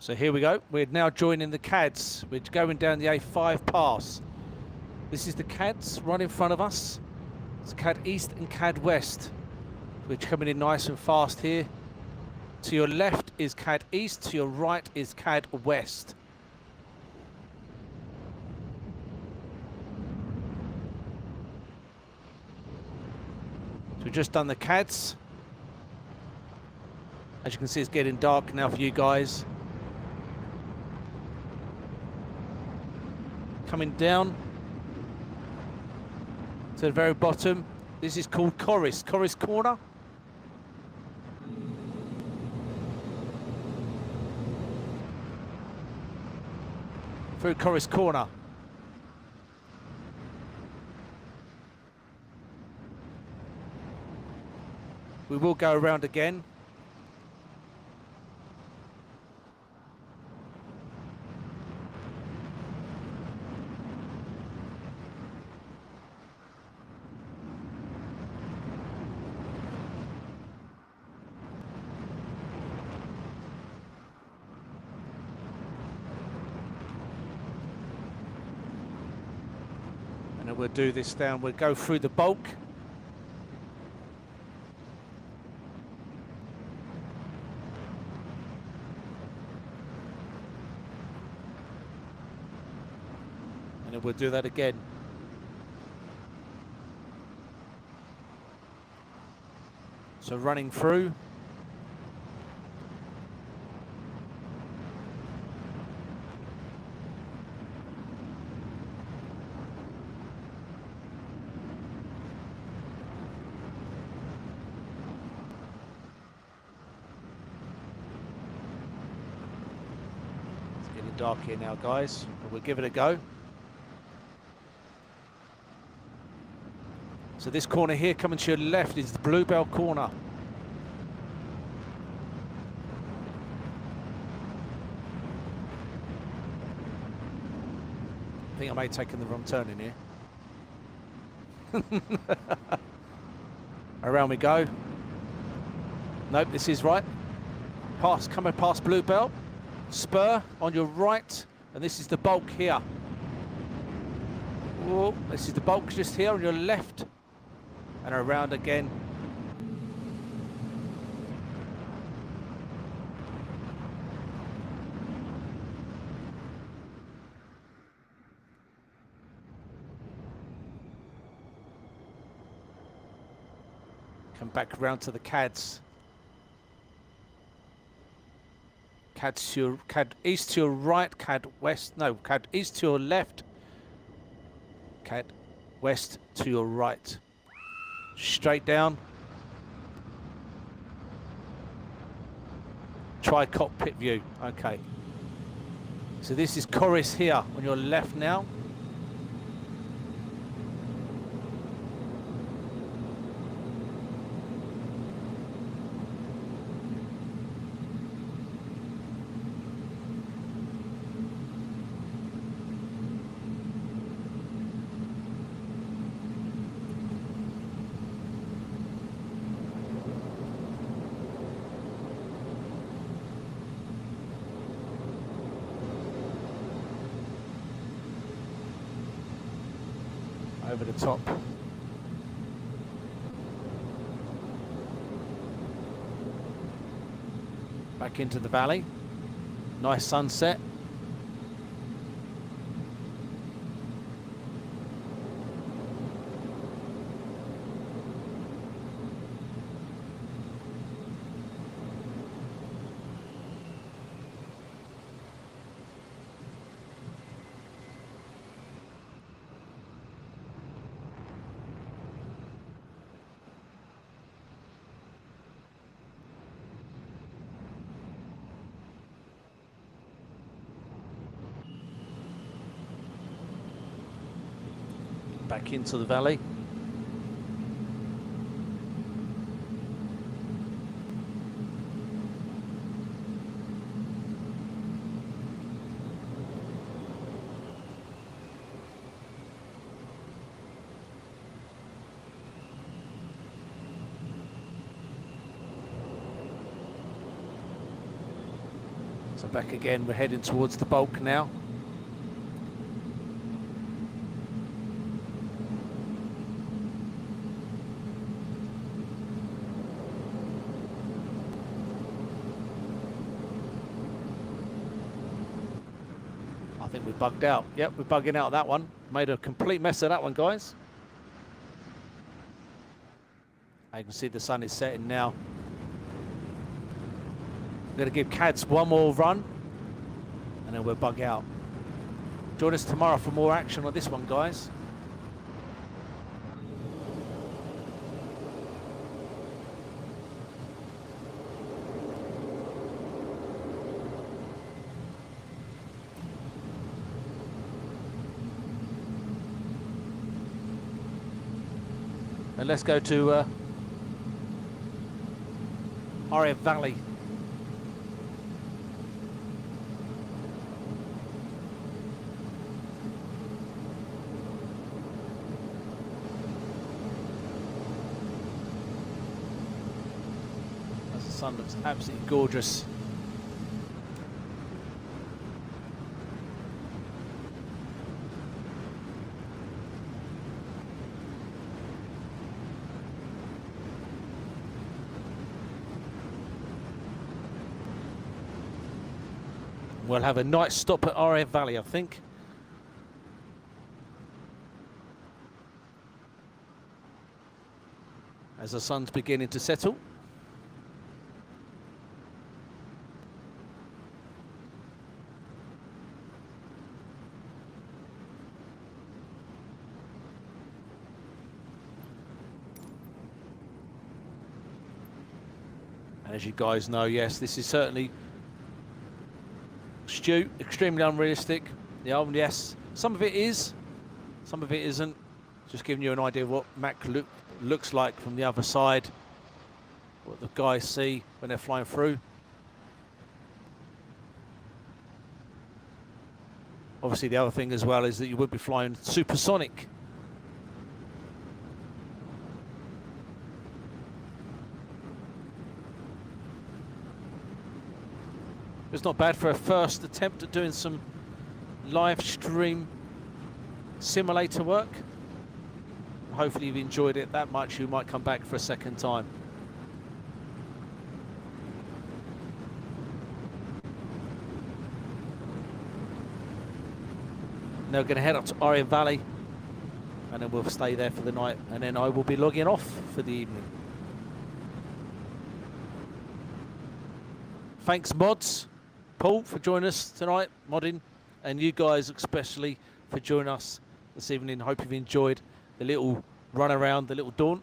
So here we go. We're now joining the CADs. We're going down the A5 pass. This is the CADs right in front of us. It's CAD East and CAD West. We're coming in nice and fast here. To your left is CAD East, to your right is CAD West. So we've just done the CADs. As you can see, it's getting dark now for you guys. Coming down to the very bottom. This is called Corris Corner. Through Corris Corner. We will go around again. And we'll do this down, we'll go through the bulk. And then we'll do that again. So running through. Dark here now, guys, but we'll give it a go. So this corner here coming to your left is the Bluebell corner. I think I may have taken the wrong turn in here. Around we go. Nope, this is right. Coming past Bluebell. Spur on your right, and this is the bulk here. Oh, this is the bulk just here on your left, and around again. Come back round to the CADs. CAD east to your right, CAD west, no, CAD east to your left, CAD west to your right. Straight down. Try cockpit view, okay. So this is Corris here on your left now. Over the top. Back into the valley. Nice sunset. back into the valley. So back again, we're heading towards the bulk now. I think we bugged out. Yep, we're bugging out that one. Made a complete mess of that one, guys. You can see the sun is setting now. I'm going to give CADS one more run and then we'll bug out. Join us tomorrow for more action on this one, guys. And let's go to RAF Valley. As the sun looks absolutely gorgeous. We'll have a night stop at RAF Valley, I think. As the sun's beginning to settle. And as you guys know, yes, this is certainly extremely unrealistic. Yeah, yes, some of it is, some of it isn't. Just giving you an idea of what Mach Loop looks like from the other side, what the guys see when they're flying through. Obviously, the other thing as well is that you would be flying supersonic. It's not bad for a first attempt at doing some live stream simulator work. Hopefully you've enjoyed it that much you might come back for a second time. Now we're going to head up to RAF Valley and then we'll stay there for the night and then I will be logging off for the evening. Thanks mods, Paul, for joining us tonight, modding, and you guys especially for joining us this evening. Hope you've enjoyed the little run around, the little daunt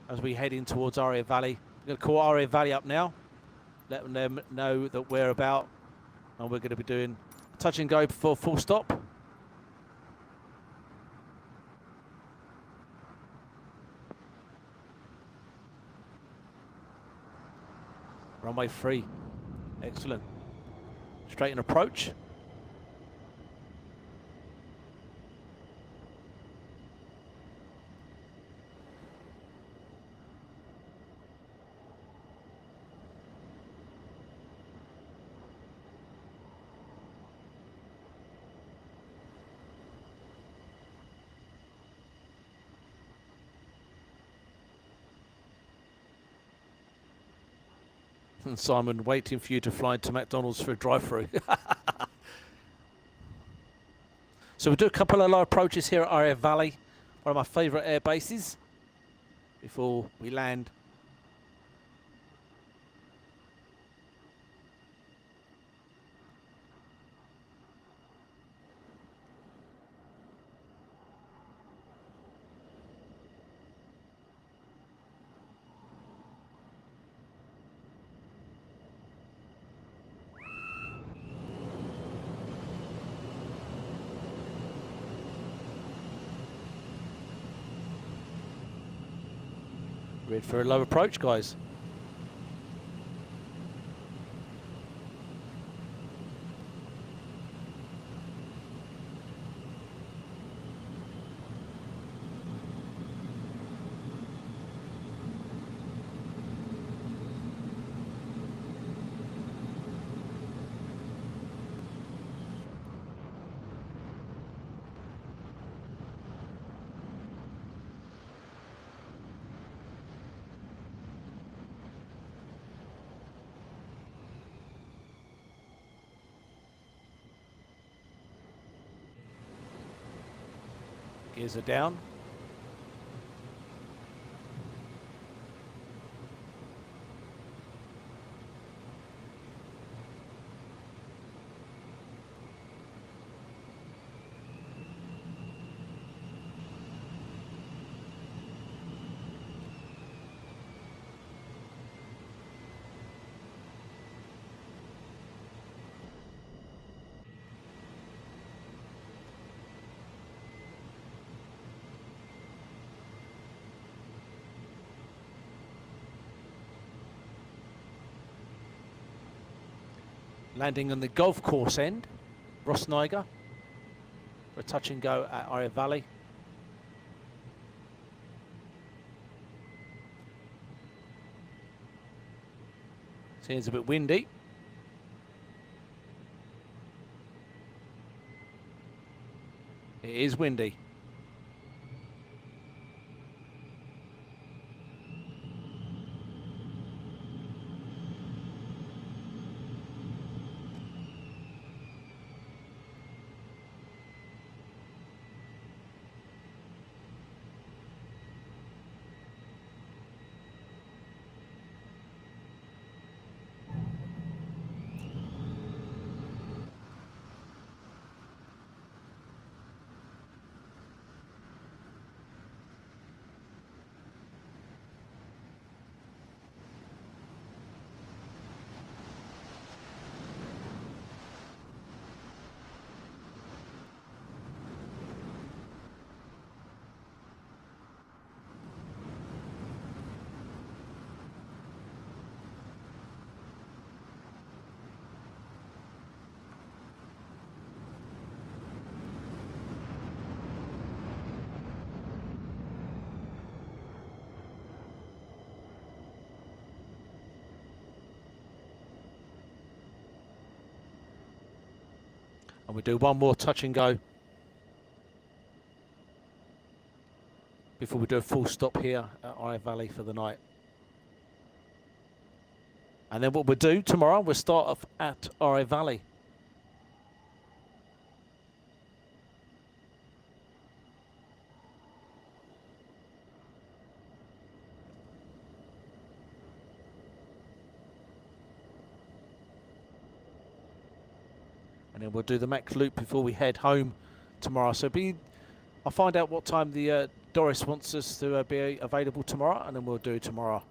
as we head in towards RAF Valley. We're going to call RAF Valley up now, let them know that we're about, and we're going to be doing touch and go before full stop. Runway 3. Excellent. Straighten approach. And Simon, waiting for you to fly to McDonald's for a drive-through. So we'll do a couple of low approaches here at RAF Valley, one of my favourite air bases, before we land. Ready for a low approach, guys. Gears are down. Landing on the golf course end, Rossniger, for a touch and go at Ire Valley. Seems a bit windy. It is windy. And we do one more touch and go before we do a full stop here at Ire Valley for the night. And then what we'll do tomorrow, we'll start off at Ire Valley. And then we'll do the Mach Loop before we head home tomorrow. So I'll find out what time the Doris wants us to be available tomorrow, and then we'll do tomorrow.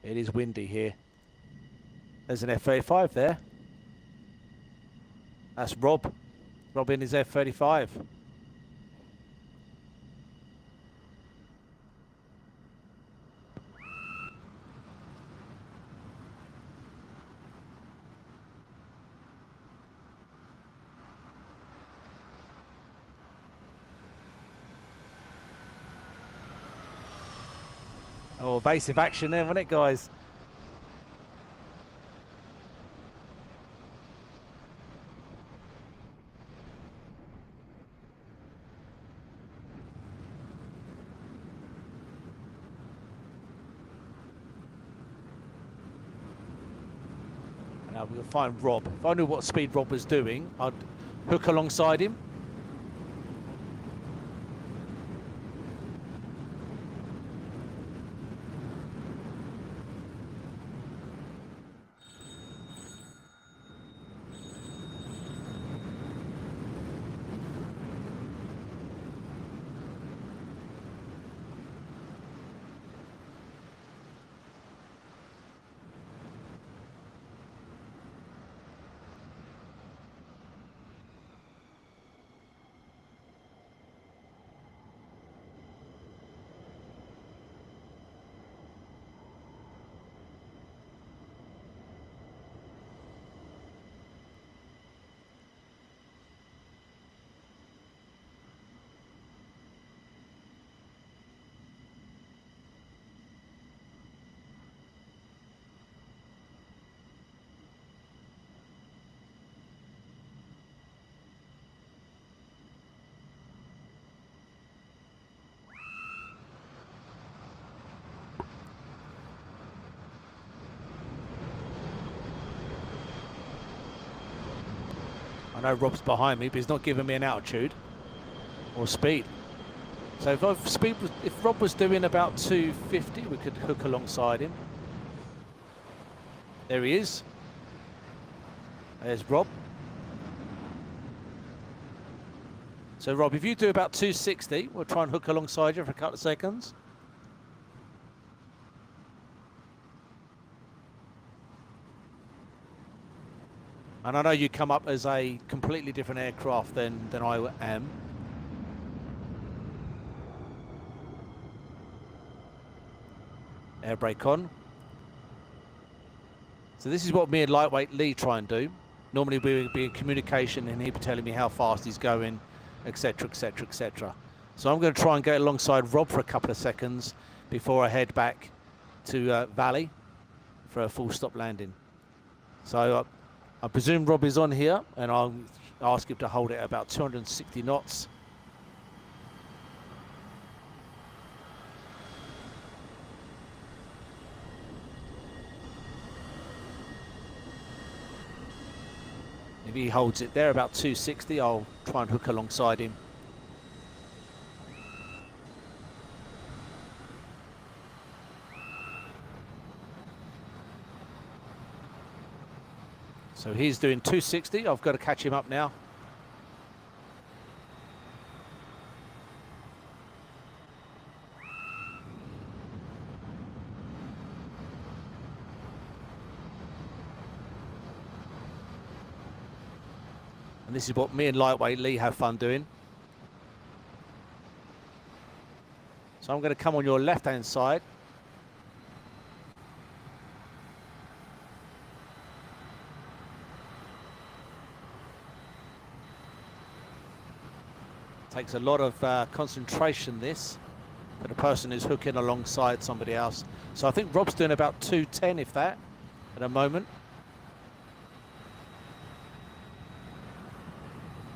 It is windy here. There's an F-35 there. That's Rob. Rob in his F-35. Oh, evasive action there, wasn't it, guys? Now we'll find Rob. If I knew what speed Rob was doing, I'd hook alongside him. I know Rob's behind me, but he's not giving me an altitude or speed. So if Rob was doing about 250, we could hook alongside him. There he is. There's Rob. So Rob, if you do about 260, we'll try and hook alongside you for a couple of seconds. And I know you come up as a completely different aircraft than I am. Air brake on. So this is what me and Lightweight Lee try and do. Normally we would be in communication and he'd be telling me how fast he's going, etc, etc, etc. So I'm going to try and get alongside Rob for a couple of seconds before I head back to Valley for a full stop landing. So I presume Rob is on here, and I'll ask him to hold it at about 260 knots. If he holds it there about 260, I'll try and hook alongside him. So he's doing 260. I've got to catch him up now. And this is what me and Lightweight Lee have fun doing. So I'm going to come on your left-hand side. Takes a lot of concentration, this, for the person who's hooking alongside somebody else. So I think Rob's doing about 210, if that, at the moment.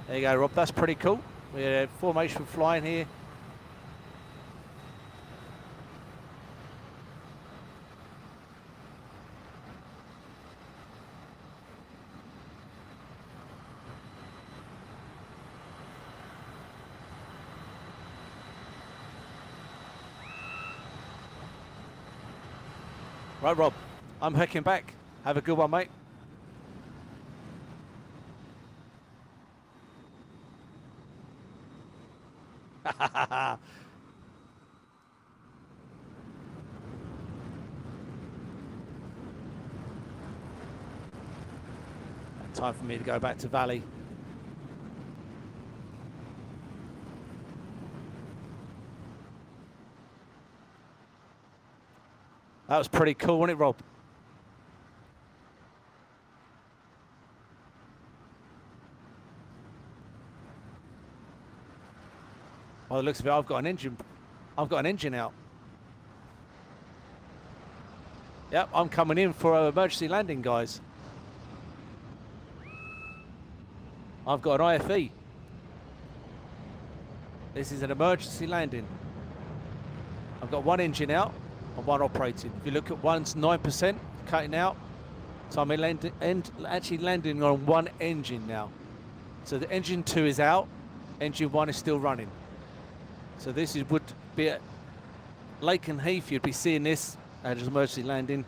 There you go, Rob. That's pretty cool. We're formation flying here. Right, Rob, I'm hooking back. Have a good one, mate. Time for me to go back to Valley. That was pretty cool, wasn't it, Rob? By the looks of it, I've got an engine out. Yep, I'm coming in for an emergency landing, guys. I've got an IFE. This is an emergency landing. I've got one engine out and one operating. If you look at one's 9% cutting out, so I'm actually landing on one engine now. So the engine 2 is out, engine 1 is still running. So this would be at Lakenheath. You'd be seeing this as an emergency landing.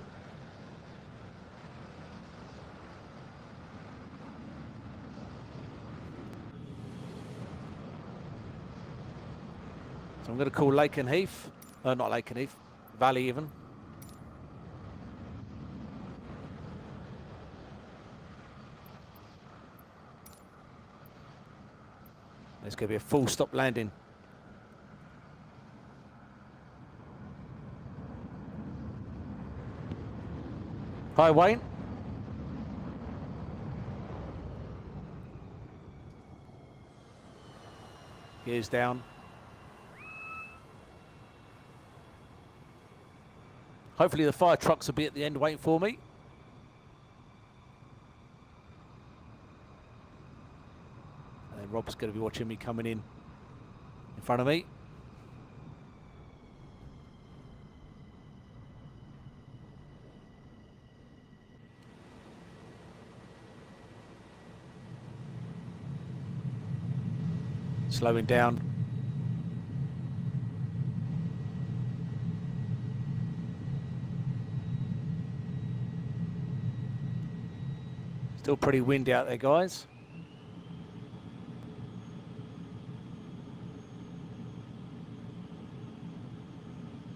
So I'm going to call Lakenheath, not Lakenheath, Valley even. It's going to be a full stop landing. Hi, Wayne. Gears down. Hopefully the fire trucks will be at the end waiting for me. And then Rob's going to be watching me coming in front of me. Slowing down. Still pretty windy out there, guys.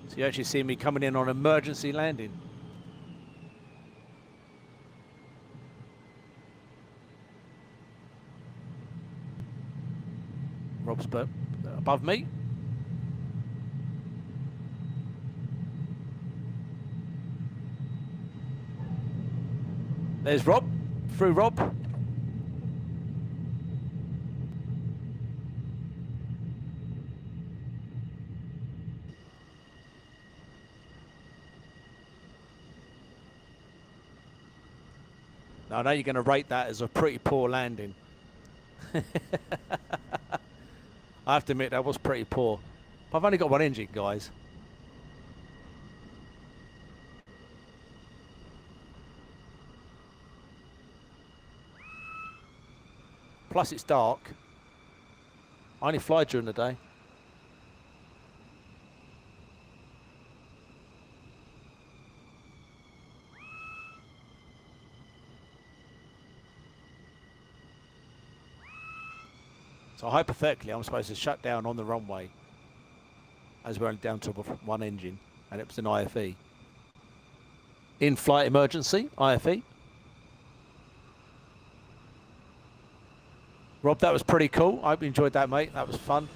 So you actually see me coming in on emergency landing. Rob's above me. There's Rob. Through Rob. Now I know you're going to rate that as a pretty poor landing. I have to admit that was pretty poor. But I've only got one engine, guys. Plus it's dark. I only fly during the day. So hypothetically, I'm supposed to shut down on the runway as we're only down to one engine, and it was an IFE. In-flight emergency, IFE. Rob, that was pretty cool. I hope you enjoyed that, mate. That was fun.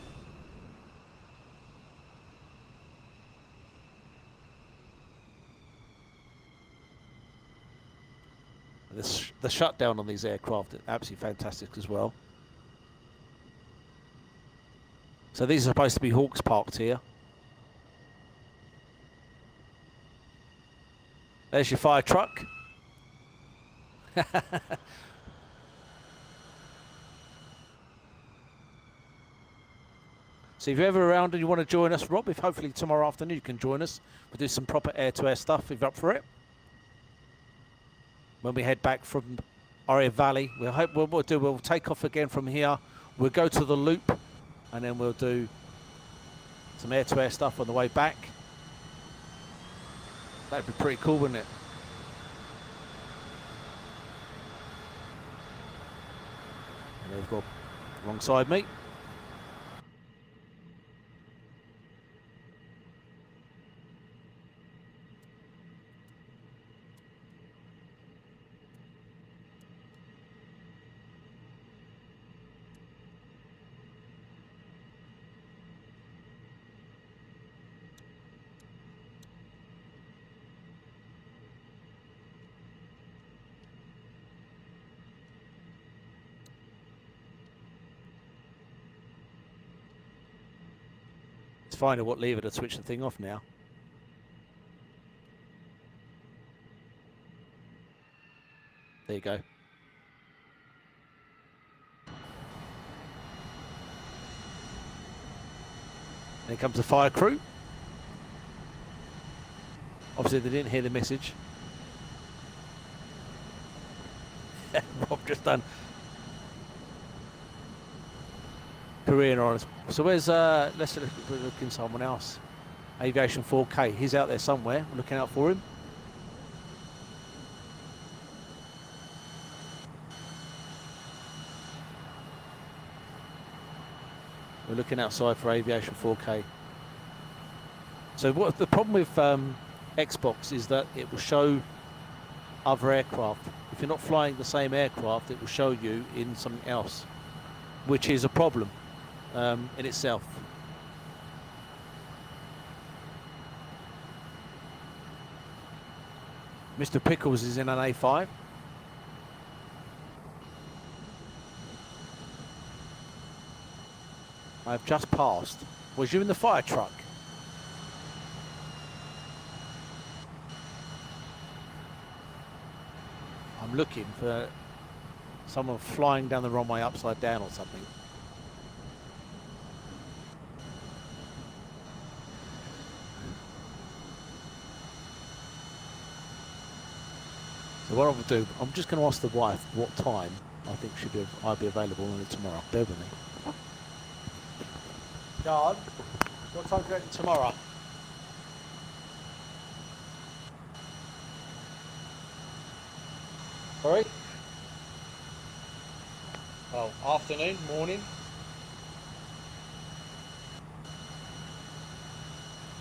The shutdown on these aircraft is absolutely fantastic as well. So these are supposed to be Hawks parked here. There's your fire truck. So if you're ever around and you want to join us, Rob, if hopefully tomorrow afternoon you can join us. We'll do some proper air-to-air stuff if you're up for it. When we head back from RAF Valley, we'll take off again from here. We'll go to the loop, and then we'll do some air-to-air stuff on the way back. That'd be pretty cool, wouldn't it? And there's Rob alongside me. It's finding what lever to switch the thing off now. There you go. There comes the fire crew. Obviously they didn't hear the message. Rob just done Korean on us. So where's let's look in someone else. Aviation 4K. He's out there somewhere. We're looking out for him. We're looking outside for Aviation 4K. So what the problem with Xbox is that it will show other aircraft. If you're not flying the same aircraft, it will show you in something else, which is a problem in itself. Mr. Pickles is in an A5. I've just passed. Was you in the fire truck? I'm looking for someone flying down the runway upside down or something. So what I will do, I'm just going to ask the wife what time I think I'll be available tomorrow. Bear with me. John, what time do you reckon tomorrow? Sorry? Oh, afternoon, morning?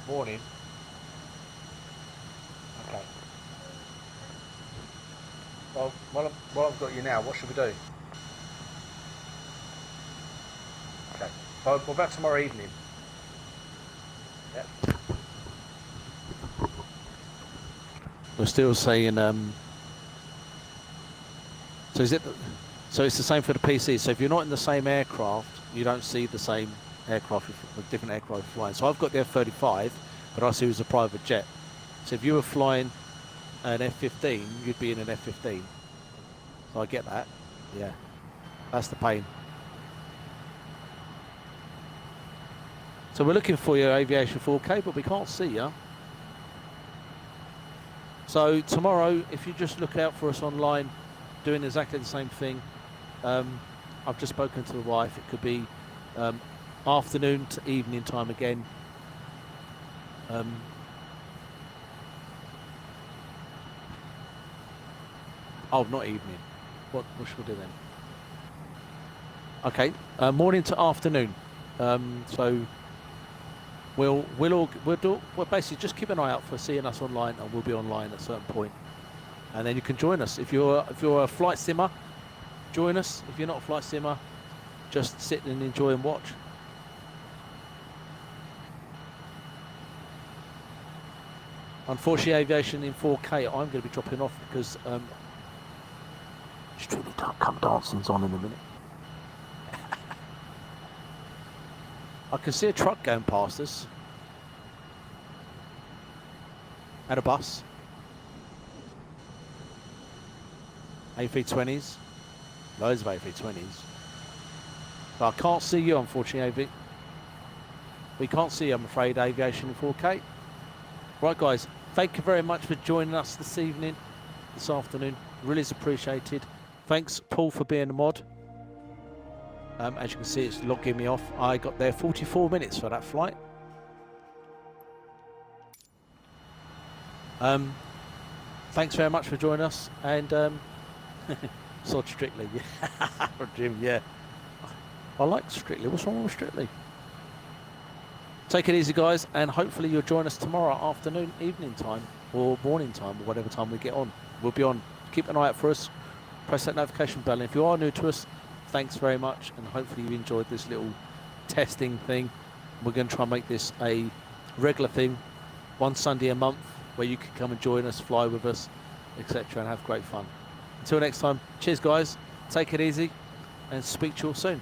Morning. Okay. Well, while I've got you now, what should we do? Okay. Well, what about tomorrow evening? Yep. We're still saying, so is it, so it's the same for the PC. So if you're not in the same aircraft, you don't see the same aircraft with different aircraft flying. So I've got the F-35, but I see it was a private jet. So if you were flying an F-15, you'd be in an F-15. So I get that. Yeah, that's the pain. So we're looking for your Aviation 4K, but we can't see you. So tomorrow, if you just look out for us online, doing exactly the same thing. I've just spoken to the wife. It could be afternoon to evening time again. Oh, not evening. What should we do then? Okay, morning to afternoon. So we'll basically just keep an eye out for seeing us online, and we'll be online at a certain point. And then you can join us. If you're a flight simmer, join us. If you're not a flight simmer, just sit and enjoy and watch. Unfortunately, Aviation in 4K, I'm going to be dropping off because Strictly Come Dancing's on in a minute. I can see a truck going past us. And a bus. A320s. Loads of A320s. But I can't see you, unfortunately, AV. We can't see you, I'm afraid, Aviation in 4K. Right, guys. Thank you very much for joining us this evening, this afternoon. Really is appreciated. Thanks, Paul, for being a mod. As you can see, it's logging me off. I got there 44 minutes for that flight. Thanks very much for joining us. And Sod Strictly. Jim, yeah. I like Strictly. What's wrong with Strictly? Take it easy, guys, and hopefully you'll join us tomorrow afternoon, evening time, or morning time, or whatever time we get on. We'll be on. Keep an eye out for us. Press that notification bell. And if you are new to us, thanks very much, and hopefully you enjoyed this little testing thing. We're going to try and make this a regular thing, one Sunday a month, where you can come and join us, fly with us, etc., and have great fun. Until next time, cheers, guys. Take it easy, and speak to you all soon.